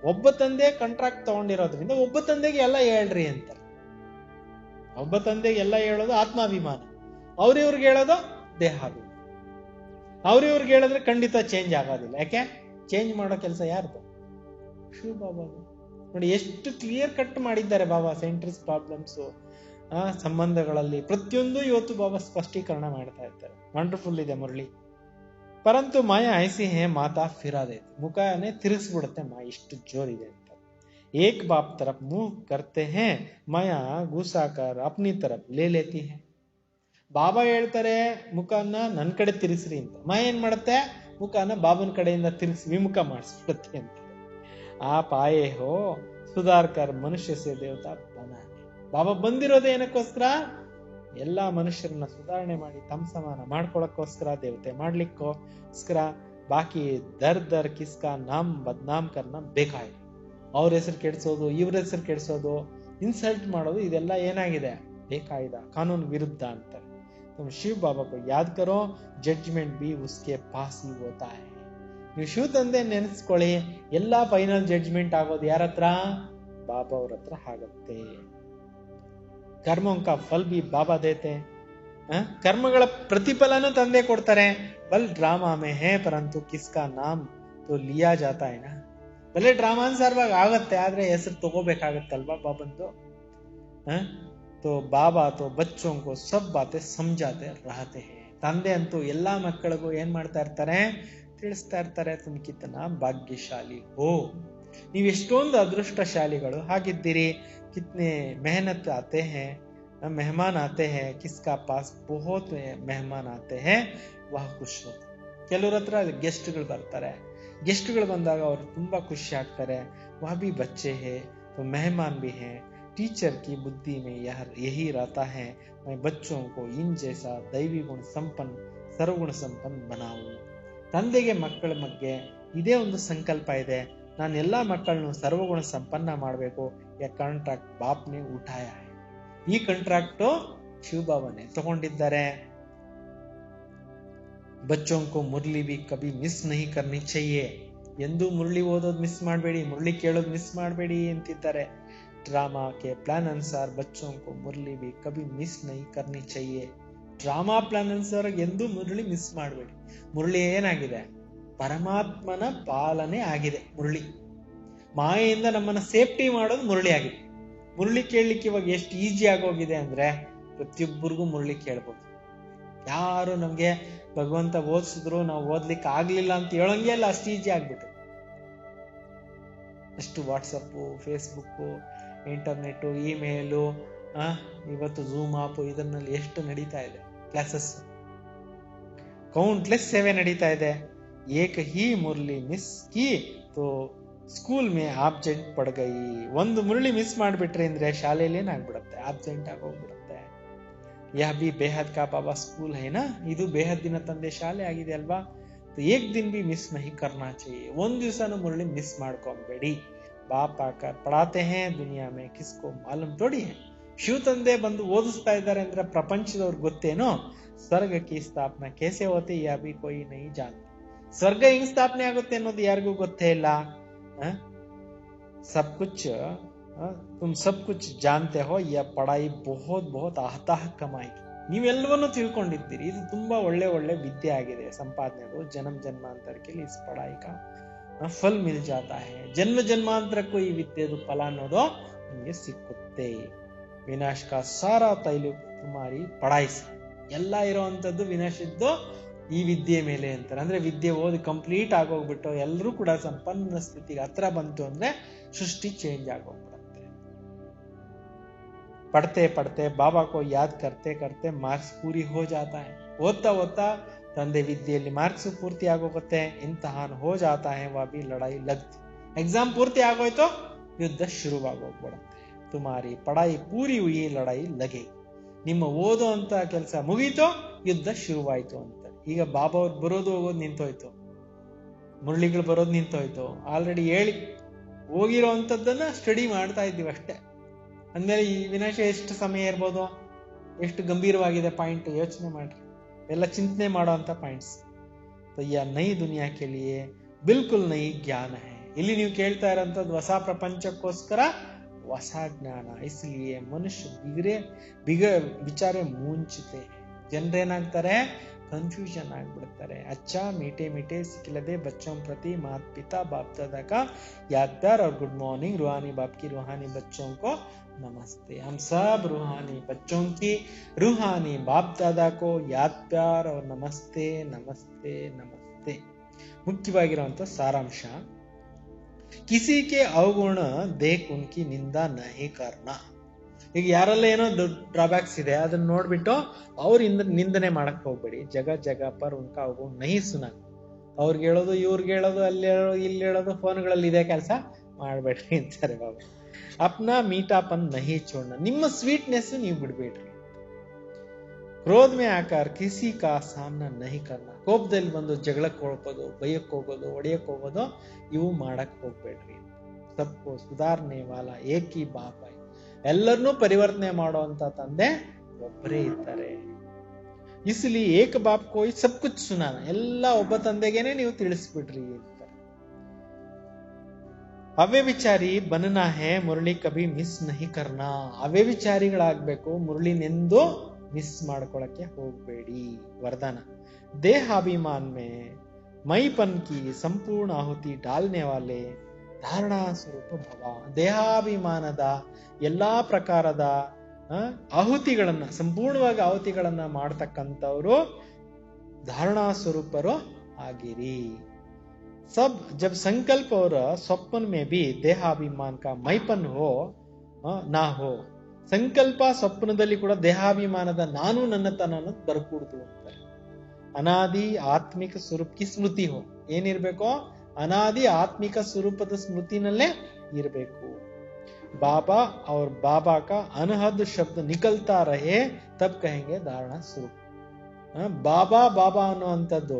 ಒಬ್ಬ ತಂದೆ ಕಾಂಟ್ರಾಕ್ಟ್ ತಗೊಂಡಿರೋದ್ರಿಂದ ಒಬ್ಬ ತಂದೆಗೆ ಎಲ್ಲ ಹೇಳ್ರಿ ಅಂತ. ಒಬ್ಬ ತಂದೆಗೆ ಎಲ್ಲ ಹೇಳೋದು ಆತ್ಮಾಭಿಮಾನ, ಅವ್ರಿವ್ರಿಗೆ ಹೇಳೋದು ದೇಹಾಭಿಮಾನ. ಅವ್ರಿವ್ರಿಗೆ ಹೇಳಿದ್ರೆ ಖಂಡಿತ ಚೇಂಜ್ ಆಗೋದಿಲ್ಲ. ಯಾಕೆ? ಚೇಂಜ್ ಮಾಡೋ ಕೆಲಸ ಯಾರ್ದು? ಶಿವ ಬಾಬಾ. ನೋಡಿ ಎಷ್ಟು ಕ್ಲಿಯರ್ ಕಟ್ ಮಾಡಿದ್ದಾರೆ ಬಾಬಾ. ಸೆಂಟ್ರಿಸ್ ಪ್ರಾಬ್ಲಮ್ಸ್, ಸಂಬಂಧಗಳಲ್ಲಿ ಪ್ರತಿಯೊಂದು ಇವತ್ತು ಬಾಬಾ ಸ್ಪಷ್ಟೀಕರಣ ಮಾಡ್ತಾ ಇರ್ತಾರೆ. ವಂಡರ್ಫುಲ್ ಇದೆ ಮುರಳಿ. ಪರಂತು ಮಾಯಾ ಐಸಿ ಹೇ ಮಾತಾ ಫಿರಾದೆ, ಮುಖನೇ ತಿರುಗಿಸ್ಬಿಡುತ್ತೆ ಮಾಯ, ಇಷ್ಟು ಜೋರಿದೆ ಅಂತ. ಏಕ್ ಬಾಪ್ ತರಫ್ ಮುಖ್ ಕರ್ತೆ ಹೇ, ಮಾಯಾ ಗೂಸಾಕರ್ ಅಪ್ನಿ ತರಫ್ ಲೇ ಲೇತಿ ಹೇ. ಬಾಬಾ ಹೇಳ್ತಾರೆ ಮುಖನ ನನ್ ಕಡೆ ತಿರುಗಿಸ್ರಿ ಅಂತ. ಮಾಯ ಏನ್ ಮಾಡುತ್ತೆ? ಮುಖನ ಬಾಬನ ಕಡೆಯಿಂದ ತಿರುಗಿಸಿ ವಿಮುಖ ಮಾಡಿಸ್ಬಿಡುತ್ತೆ ಅಂತ. आप आए हो सुधार कर मनुष्य से देवता बनाने. ಬಾಬಾ ಬಂದಿರೋದೇ ಏನಕ್ಕೋಸ್ಕರ? ಎಲ್ಲಾ ಮನುಷ್ಯರನ್ನ ಸುಧಾರಣೆ ಮಾಡಿ ತಮ್ಮ ಸಮಾನ ಮಾಡ್ಕೊಳಕ್ಕೋಸ್ಕರ, ದೇವತೆ ಮಾಡ್ಲಿಕ್ಕೋಸ್ಕರ. ಬಾಕಿ ದರ್ ಕಿಸ್ಕಾ ನಾಮ್ ಬದ್ನಾಮ್ ಕರ್ನ ಬೇಕಾಯ್ತು. ಅವ್ರ ಹೆಸರು ಕೆಡಿಸೋದು, ಇವ್ರ ಹೆಸರು ಕೆಡಿಸೋದು, ಇನ್ಸಲ್ಟ್ ಮಾಡೋದು, ಇದೆಲ್ಲ ಏನಾಗಿದೆ? ಬೇಕಾಯ್ದ, ಕಾನೂನು ವಿರುದ್ಧ ಅಂತ. ಶಿವ ಬಾಬಾ ಕೋ ಯಾದ್ ಕರೋ, ಜಡ್ಜ್ಮೆಂಟ್ ಬಿ ಉಸ್ಕೆ ಪಾಸ್ ಹಿ ಹೋತಾ ಹೈ. ನೀವು ಶಿವ ತಂದೆ ನೆನೆಸ್ಕೊಳ್ಳಿ, ಎಲ್ಲಾ ಫೈನಲ್ ಜಡ್ಜ್ಮೆಂಟ್ ಆಗೋದು ಯಾರ ಹತ್ರ? ಬಾಬಾ ಅವ್ರ ಹತ್ರ ಆಗತ್ತೆ. ಕರ್ಮೋಂ ಕಾ ಫಲ್ ಬಿ ಬಾಬಾ ದೇತೆ. ಕರ್ಮಗಳ ಪ್ರತಿಫಲನೂ ತಂದೆ ಕೊಡ್ತಾರೆ. ಬಲ್ ಡ್ರಾಮಾ ಮೇ ಹೇ ಪರಂತು ಕಿಸ್ಕಾ ನಾಮ್ ತೋ ಲಿಯಾ ಜಾತಾ ಹೈ ನಾ. ಬಲೆ ಡ್ರಾಮಾನುಸಾರವಾಗಿ ಆಗತ್ತೆ, ಆದ್ರೆ ಹೆಸರು ತಗೋಬೇಕಾಗತ್ತಲ್ವಾ ಬಾಬಂದು. ತೋ ಬಾಬಾ ತೋ ಬಚ್ಚೋಂ ಕೋ ಸಬ್ ಬಾತೆ ಸಮಜಾತೆ ರಹತೆ ಹೇ. ತಂದೆ ಅಂತೂ ಎಲ್ಲಾ ಮಕ್ಕಳಿಗೂ ಏನ್ ಮಾಡ್ತಾ ಇರ್ತಾರೆ? ತಿಳಿಸ್ತಾ ಇರ್ತಾರೆ. ತುಮ್ ಕಿತನಾ ಭಾಗ್ಯಶಾಲಿ ಹೋ, ನೀವು ಎಷ್ಟೊಂದು ಅದೃಷ್ಟಶಾಲಿಗಳು ಹಾಗಿದ್ದೀರಿ. ಕಿತ್ನೆ ಮೆಹನತ್ ಆತೆ ಹೇ, ಮೆಹಮಾನ್ ಆತೆ ಹೇ, ಕಿಸ್ಕಾ ಪಾಸ್ ಬಹುತ್ ಮೆಹಮಾನ್ ಆತೆ ಹೇ ವಹ ಖುಷ್ ಹೋತೆ. ಕೆಲವ್ರ ಹತ್ರ ಗೆಸ್ಟ್ಗಳು ಬರ್ತಾರೆ, ಗೆಸ್ಟ್ಗಳು ಬಂದಾಗ ಅವರು ತುಂಬಾ ಖುಷಿ ಆಗ್ತಾರೆ. ವಹ ಭಿ ಬಚ್ಚೆ ಹೇ तो मेहमान भी हैं. टीचर की बुद्धि में यही रहता है, मैं बच्चों को इन जैसा दैवी गुण संपन्न सर्वगुण संपन्न बनाऊं. ತಂದೆಗೆ ಮಕ್ಕಳ ಬಗ್ಗೆ ಇದೇ ಒಂದು ಸಂಕಲ್ಪ ಇದೆ, ನಾನು ಎಲ್ಲಾ ಮಕ್ಕಳನ್ನು ಸರ್ವಗುಣ ಸಂಪನ್ನ ಮಾಡಬೇಕು. ಯಾ ಕಾಂಟ್ರಾಕ್ಟ್ ಬಾಪ್ನೆ ಉಠಾಯ. ಈ ಕಾಂಟ್ರಾಕ್ಟ್ ಶಿವಬಾಬಾನೆ ತಗೊಂಡಿದ್ದಾರೆ. ಬಚ್ಚೋं को मुरली भी कभी मिस नहीं करनी चाहिए. ಎಂದು ಮುರಳಿ ಓದೋದು ಮಿಸ್ ಮಾಡಬೇಡಿ, ಮುರಳಿ ಕೇಳೋದು ಮಿಸ್ ಮಾಡಬೇಡಿ ಅಂತಿದ್ದಾರೆ. ड्रामा के प्लान अनुसार बच्चों को मुरली भी कभी मिस नहीं करनी चाहिए. ಡ್ರಾಮಾ ಪ್ಲಾನರ್ ಸರ್ ಎಂದು ಮುರಳಿ ಮಿಸ್ ಮಾಡಬೇಡಿ. ಮುರಳಿ ಏನಾಗಿದೆ? ಪರಮಾತ್ಮನ ಪಾಲನೆ ಆಗಿದೆ ಮುರಳಿ. ಮಾಯೆಯಿಂದ ನಮ್ಮನ್ನ ಸೇಫ್ಟಿ ಮಾಡೋದು ಮುರಳಿ ಆಗಿದೆ. ಮುರಳಿ ಕೇಳಲಿಕ್ಕೆ ಇವಾಗ ಎಷ್ಟು ಈಜಿ ಆಗೋಗಿದೆ ಅಂದ್ರೆ ಪ್ರತಿಯೊಬ್ಬರಿಗೂ ಮುರಳಿ ಕೇಳ್ಬೋದು. ಯಾರು ನಮ್ಗೆ ಭಗವಂತ ಓದಿಸಿದ್ರು ನಾವು ಓದ್ಲಿಕ್ಕೆ ಆಗ್ಲಿಲ್ಲ ಅಂತ ಹೇಳಂಗೆ ಅಲ್ಲ, ಅಷ್ಟು ಈಜಿ ಆಗ್ಬಿಟ್ಟು. ಅಷ್ಟು ವಾಟ್ಸಪ್ಪು, ಫೇಸ್ಬುಕ್ಕು, ಇಂಟರ್ನೆಟ್, ಇಮೇಲು, ಇವತ್ತು ಝೂಮ್ ಆಪ್, ಇದನ್ನಲ್ಲಿ ಎಷ್ಟು ನಡೀತಾ ಇದೆ ಕ್ಲಾಸಸ್, ಕೌಂಟ್ಲೆಸ್ ಸೇವೆ ನಡೀತಾ ಇದೆ. ಏಕ ಹಿ ಮುರಳಿ ಮಿಸ್ ಕಿ ತೋ ಸ್ಕೂಲ್ ಮೇ ಆಬ್ಸೆಂಟ್ ಪಡ್ ಗೈ. ಒಂದು ಮುರಳಿ ಮಿಸ್ ಮಾಡ್ಬಿಟ್ರೆ ಅಂದ್ರೆ ಶಾಲೆಯಲ್ಲಿ ಏನಾಗ್ಬಿಡುತ್ತೆ? ಆಬ್ಸೆಂಟ್ ಆಗೋಗ್ಬಿಡುತ್ತೆ. ಯಾ ಬಿ ಬೇಹದ್ ಕಾ ಬಾಬಾ ಸ್ಕೂಲ್ ಹೈನಾ, ಇದು ಬೇಹದ್ದಿನ ತಂದೆ ಶಾಲೆ ಆಗಿದೆ ಅಲ್ವಾ. ಏಕ್ ದಿನ ಬಿ ಮಿಸ್ ನಹಿ ಕರ್ನಾ ಚಾಹಿಯೆ. ಒಂದ್ ದಿವಸನೂ ಮುರಳಿ ಮಿಸ್ ಮಾಡ್ಕೊಂಬೇಡಿ. ಬಾಪ್ ಆಕರ್ ಪಡಾತೆ ಹೇ ದುನಿಯಾ ಮೇ ಕಿಸ್ಕೋ ಮಾಲೂಮ್ ಥೋಡಿ ಹೈ. ಶಿವ ತಂದೆ ಬಂದು ಓದಿಸ್ತಾ ಇದ್ದಾರೆ ಅಂದ್ರೆ ಪ್ರಪಂಚದವ್ರಿಗೆ ಗೊತ್ತೇನೋ? ಸ್ವರ್ಗ ಕಿ ಸ್ಥಾಪನಾ ಕೇಸೆ ಹೋತೆ ಯಾ ಬಿ ಕೋಯಿ ನಹಿ ಜಾನ್ತಾ. ಸ್ವರ್ಗ ಹೆಂಗ್ ಸ್ಥಾಪನೆ ಆಗುತ್ತೆ ಅನ್ನೋದು ಯಾರಿಗೂ ಗೊತ್ತೇ ಇಲ್ಲ. सब कुछ तुम सब कुछ जानते हो, यह पढ़ाई बहुत बहुत ಅಹತಃ ಕಮಾಯಿ. ನೀವೆಲ್ಲವನ್ನೂ ತಿಳ್ಕೊಂಡಿದ್ದೀರಿ. ಇದು ತುಂಬಾ ಒಳ್ಳೆ ಒಳ್ಳೆ ವಿದ್ಯೆ ಆಗಿದೆ, ಸಂಪಾದನೆಗಳು. ಜನ್ಮ ಜನ್ಮಾಂತರಕ್ಕೆ ಇಸ್ ಪढ़ाई का ಫಲ್ ಮಿಲ್ ಜಾತಾ ಹೈ. ಜನ್ಮ ಜನ್ಮಾಂತರಕ್ಕೂ ಈ ವಿದ್ಯೆದು ಫಲ ಅನ್ನೋದು ನಿಮಗೆ ಸಿಕ್ಕುತ್ತೆ. ವಿನಾಶ್ ಕಾ ಸಾರಾ ತೈಲು ತುಮಾರಿ ಪढ़ाई से. ಎಲ್ಲ ಇರೋವಂಥದ್ದು ವಿನಾಶದ್ದು ಈ ವಿದ್ಯೆ ಮೇಲೆ ಅಂತಾರೆ. ಅಂದ್ರೆ ವಿದ್ಯೆ ಓದಿ ಕಂಪ್ಲೀಟ್ ಆಗೋಗ್ಬಿಟ್ಟು ಎಲ್ಲರೂ ಕೂಡ ಸಂಪನ್ನ ಸ್ಥಿತಿಗೆ ಹತ್ರ ಬಂತು ಅಂದ್ರೆ ಸೃಷ್ಟಿ ಚೇಂಜ್ ಆಗೋಗ್ಬಿಡುತ್ತೆ. ಪಡ್ತೆ ಪಡ್ತೆ ಬಾಬಾ ಕೋ ಯಾದ್ ಕರ್ತೆ ಕರ್ತೆ ಮಾರ್ಕ್ಸ್ ಪೂರಿ ಹೋ ಜಾತಾ ಹೈ. ಓದ್ತಾ ಓದ್ತಾ ತಂದೆ ವಿದ್ಯೆಯಲ್ಲಿ ಮಾರ್ಕ್ಸ್ ಪೂರ್ತಿ ಆಗೋಗುತ್ತೆ. ಇಂತಹಾನ್ ಹೋ ಜಾತಾ ಹೈ ವಾ ಬಿ ಲಡಾಯಿ ಲಗ್ತಿ. ಎಕ್ಸಾಮ್ ಪೂರ್ತಿ ಆಗೋಯ್ತು, ಯುದ್ಧ ಶುರುವಾಗೋಗ್ಬಿಡುತ್ತೆ. ತುಮಾರಿ ಪढ़ाई ಪೂರಿ ಹುಯಿ ಲಡಾಯಿ ಲಗೆ. ನಿಮ್ಮ ಓದೋ ಅಂತ ಕೆಲಸ ಮುಗೀತು, ಯುದ್ಧ ಶುರುವಾಯ್ತು ಅಂತ. ಈಗ ಬಾಬಾ ಅವ್ರು ಬರೋದು ಹೋಗೋದು ನಿಂತೋಯ್ತು, ಮುರಳಿಗಳು ಬರೋದು ನಿಂತೋಯ್ತು. ಆಲ್ರೆಡಿ ಹೇಳಿ ಹೋಗಿರೋ ಅಂತದ್ದನ್ನ ಸ್ಟಡಿ ಮಾಡ್ತಾ ಇದ್ದೀವಿ ಅಷ್ಟೇ. ಅಂದ್ಮೇಲೆ ಈ ವಿನಾಶ ಎಷ್ಟು ಸಮಯ ಇರ್ಬೋದು? ಎಷ್ಟು ಗಂಭೀರವಾಗಿದೆ ಪಾಯಿಂಟ್, ಯೋಚನೆ ಮಾಡ್ರಿ. ಎಲ್ಲ ಚಿಂತನೆ ಮಾಡೋ ಅಂತ ಪಾಯಿಂಟ್ಸ್. ಯಾ ನೈ ದುನಿಯಾ ಕೆ ಲಿಯೆ ಬಿಲ್ಕುಲ್ ನೈ ಜ್ಞಾನ ಹೈ. ಇಲ್ಲಿ ನೀವು ಕೇಳ್ತಾ ಇರೋಂಥದ್ದು ಹೊಸ ಪ್ರಪಂಚಕ್ಕೋಸ್ಕರ ಹೊಸ ಜ್ಞಾನ. ಇಸ್ಲಿಯೇ ಮನುಷ್ಯ ವಿಚಾರ ಮುಂಚಿತೆ. ಜನರೇನಾಗ್ತಾರೆ? ಕನ್ಫ್ಯೂಷನ್ ಆಗ್ಬಿಡ್ತಾರೆ. अच्छा मीठे मीठे सिखलदे बच्चों प्रति माता पिता बाप दादा का याद प्यार और गुड मॉर्निंग. रूहानी बाप की रूहानी बच्चों को नमस्ते. हम सब रूहानी बच्चों की रूहानी बाप दादा को याद प्यार और नमस्ते नमस्ते नमस्ते. ಮುಖ್ಯವಾಗಿರುವಂತ ಸಾರಾಂಶ, ಕಿಸಿ ಕೆ ಅವಗುಣ ದೇಖ್ ಉನ್ಕಿ ನಿಂದಾ ನಹಿ ಕರ್ನಾ. ಈಗ ಯಾರೆಲ್ಲ ಏನೋ ಡ್ರಾಬ್ಯಾಕ್ಸ್ ಇದೆ ಅದನ್ನ ನೋಡ್ಬಿಟ್ಟು ಅವ್ರಿಂದ ನಿಂದನೆ ಮಾಡಕ್ ಹೋಗ್ಬೇಡಿ. ಜಗ ಜಗ ಪರ್ ಉನ್ಕಾ ಅವಗುಣ ನಹಿ ಸುನಾ. ಅವ್ರಿಗೆ ಹೇಳೋದು, ಇವ್ರಿಗೆ ಹೇಳೋದು, ಅಲ್ಲಿ ಹೇಳೋದು, ಇಲ್ಲಿ ಹೇಳೋದು, ಫೋನ್ಗಳಲ್ಲಿ ಇದೇ ಕೆಲಸ ಮಾಡ್ಬೇಡ್ರಿ ಅಂತಾರೆ ಬಾಬಾ. ಅಪ್ನಾ ಮೀಟಾಪನ್ ನಹಿ ಚೋಡ್ನ. ನಿಮ್ಮ ಸ್ವೀಟ್ನೆಸ್ ನೀವು ಬಿಡ್ಬೇಡ್ರಿ. ಕ್ರೋಧ ಮೇ ಆಕಾರ ಕಿಸಿ ಕಾ ಸಾಮ್ನಾ ನಹಿ ಕರ್ನಾ. ಕೋಪದಲ್ಲಿ ಬಂದು ಜಗಳಕ್ಕೆ ಹೋಗೋದು, ಬೈಯಕ್ ಹೋಗೋದು, ಒಡೆಯಕ್ ಹೋಗೋದು, ಇವು ಮಾಡಕ್ ಹೋಗ್ಬೇಡ್ರಿ. ಸಬ್ಕೋ ಸುಧಾರ್ನೆ ವಾಲ ಏಕ್ ಹಿ ಬಾಪ್ ಹೈ. ಎಲ್ಲರನ್ನೂ ಪರಿವರ್ತನೆ ಮಾಡುವಂತ ತಂದೆ ಒಬ್ಬರೇ ಇದ್ದಾರೆ. ಇಸ್ಲಿ ಏಕ ಬಾಪ್ ಕೋಯಿ ಸಬ್ ಕುಚ್ ಸುನಾನ. ಎಲ್ಲ ಒಬ್ಬ ತಂದೆಗೇನೆ ನೀವು ತಿಳಿಸ್ಬಿಡ್ರಿ ಅಂತಾರೆ. ಅವೇ ವಿಚಾರಿ ಬನನಾ ಹೇ ಮುರಳಿ ಕಭಿ ಮಿಸ್ ನಹಿ ಕರ್ನಾ. ಅವೇ ವಿಚಾರಿಗಳಾಗ್ಬೇಕು, ಮುರಳಿನೆಂದು ಮಿಸ್ ಮಾಡ್ಕೊಳಕ್ಕೆ ಹೋಗ್ಬೇಡಿ. ವರದಾನ, ದೇಹಾಭಿಮಾನ್ ಮೇ ಮೈಪನ್ ಕಿ ಸಂಪೂರ್ಣ ಆಹುತಿ ಡಾಲ್ನೆ ವಾಲೆ ಧಾರಣಾ ಸ್ವರೂಪ ಭವ. ದೇಹಾಭಿಮಾನದ ಎಲ್ಲಾ ಪ್ರಕಾರದ ಆಹುತಿಗಳನ್ನ, ಸಂಪೂರ್ಣವಾಗಿ ಆಹುತಿಗಳನ್ನ ಮಾಡ್ತಕ್ಕಂಥವ್ರು ಧಾರಣಾ ಸ್ವರೂಪರು ಆಗಿರಿ. ಸಬ್ ಜಬ್ ಸಂಕಲ್ಪ और ಸ್ವಪ್ನ में भी ದೇಹಾಭಿಮಾನ का ಮೈಪನ್ हो ನಾ हो. ಸಂಕಲ್ಪ ಸ್ವಪ್ನದಲ್ಲಿ ಕೂಡ ದೇಹಾಭಿಮಾನದ ನಾನು ನನ್ನತನ ಅನ್ನೋದು ಬರ್ಕೂಡ್ದು ಅಂತಾರೆ. ಅನಾದಿ ಆತ್ಮಿಕ ಸ್ವರೂಪಕ್ಕೆ ಸ್ಮೃತಿ ಹೋ. ಏನಿರ್ಬೇಕೋ? ಅನಾದಿ ಆತ್ಮಿಕ ಸ್ವರೂಪದ ಸ್ಮೃತಿನಲ್ಲೇ ಇರಬೇಕು. ಬಾಬಾ और बाबा का अनहद शब्द निकलता रहे तब कहेंगे धारणा स्वरूप. ಬಾಬಾ ಬಾಬಾ ಅನ್ನುವಂಥದ್ದು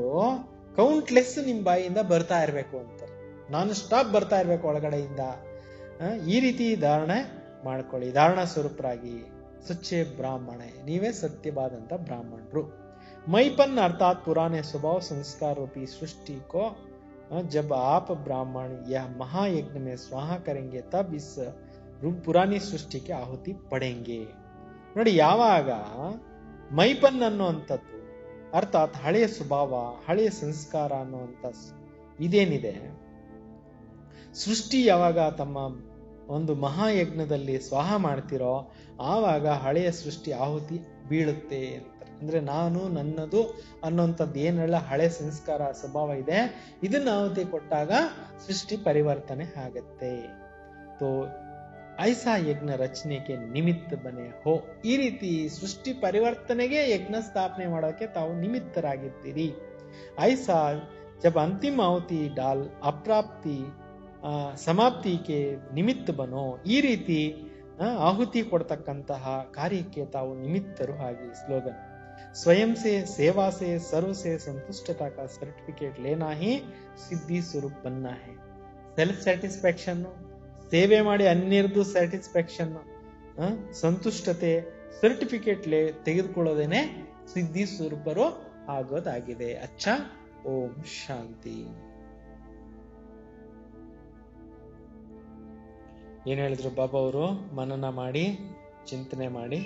ಕೌಂಟ್ಲೆಸ್ ನಿಮ್ ಬಾಯಿಯಿಂದ ಬರ್ತಾ ಇರ್ಬೇಕು ಅಂತಾರೆ. ನಾನ್ ಸ್ಟಾಪ್ ಬರ್ತಾ ಇರ್ಬೇಕು ಒಳಗಡೆಯಿಂದ. ಈ ರೀತಿ ಧಾರಣೆ ಮಾಡ್ಕೊಳ್ಳಿ. ಧಾರಣಾ ಸ್ವರೂಪರಾಗಿ ಸಚ್ಚೆ ಬ್ರಾಹ್ಮಣೆ, ನೀವೇ ಸತ್ಯವಾದಂತ ಬ್ರಾಹ್ಮಣರು. ಮೈಪನ್ ಅರ್ಥಾತ್ ಪುರಾನೆ ಸ್ವಭಾವ ಸಂಸ್ಕಾರ ರೂಪಿ ಸೃಷ್ಟಿ को जब आप ब्राह्मण यह महायज्ञ में स्वाहा करेंगे तब इस ಪುರಾಣಿ ಸೃಷ್ಟಿಗೆ ಆಹುತಿ ಪಡೆಂಗೆ. ನೋಡಿ, ಯಾವಾಗ ಮೈಪನ್ ಅನ್ನುವಂಥದ್ದು ಅರ್ಥಾತ್ ಹಳೆಯ ಸ್ವಭಾವ, ಹಳೆಯ ಸಂಸ್ಕಾರ ಅನ್ನುವಂಥ ಇದೇನಿದೆ, ಸೃಷ್ಟಿ ಯಾವಾಗ ತಮ್ಮ ಒಂದು ಮಹಾಯಜ್ಞದಲ್ಲಿ ಸ್ವಾಹ ಮಾಡ್ತಿರೋ ಆವಾಗ ಹಳೆಯ ಸೃಷ್ಟಿ ಆಹುತಿ ಬೀಳುತ್ತೆ ಅಂತ. ಅಂದ್ರೆ ನಾನು ನನ್ನದು ಅನ್ನುವಂಥದ್ದು ಏನೆಲ್ಲ ಹಳೆ ಸಂಸ್ಕಾರ ಸ್ವಭಾವ ಇದೆ, ಇದನ್ನ ಆಹುತಿ ಕೊಟ್ಟಾಗ ಸೃಷ್ಟಿ ಪರಿವರ್ತನೆ ಆಗತ್ತೆ. ತೋ ಐಸಾ ಯಜ್ಞ ರಚನೆಗೆ ನಿಮಿತ್ತ ಬನೆ ಹೋ. ಈ ರೀತಿ ಸೃಷ್ಟಿ ಪರಿವರ್ತನೆಗೆ ಯಜ್ಞ ಸ್ಥಾಪನೆ ಮಾಡೋಕೆ ತಾವು ನಿಮಿತ್ತರಾಗಿದ್ದೀರಿ. ಐಸಾ ಜಬ್ ಅಂತಿಮ ಆಹುತಿ ಡಾಲ್ ಅಪ್ರಾಪ್ತಿ ಸಮಾಪ್ತಿಗೆ ನಿಮಿತ್ತ ಬನೋ. ಈ ರೀತಿ ಆಹುತಿ ಕೊಡ್ತಕ್ಕಂತಹ ಕಾರ್ಯಕ್ಕೆ ತಾವು ನಿಮಿತ್ತರು ಆಗಿ. ಸ್ಲೋಗನ್ ಸ್ವಯಂ ಸೇ ಸೇವಾ ಸೇ ಸರ್ವ ಸೇ ಸಂತುಷ್ಟತಾ ಕಾ ಸರ್ಟಿಫಿಕೇಟ್ ಲೇನಾ ಹಿ ಸಿದ್ಧಿ ಸ್ವರೂಪ್ ಬನ್ನ ಹೈ. ಸೆಲ್ಫ್ ಸ್ಯಾಟಿಸ್ಫ್ಯಾಕ್ಷನ್, ಸೇವೆ ಮಾಡಿ ಅನ್ಯರದು ಸ್ಯಾಟಿಸ್ಫ್ಯಾಕ್ಷನ್, ಸಂತುಷ್ಟತೆ, ಸರ್ಟಿಫಿಕೇಟ್ ತೆಗೆದುಕೊಳ್ಳೋದೇನೆ ಸಿದ್ಧಿ ಸ್ವರೂಪರು ಆಗೋದಾಗಿದೆ. ಅಚ್ಚ. ಓಂ ಶಾಂತಿ. ಏನ್ ಹೇಳಿದ್ರು ಬಾಬಾ ಅವರು? ಮನನ ಮಾಡಿ, ಚಿಂತನೆ ಮಾಡಿ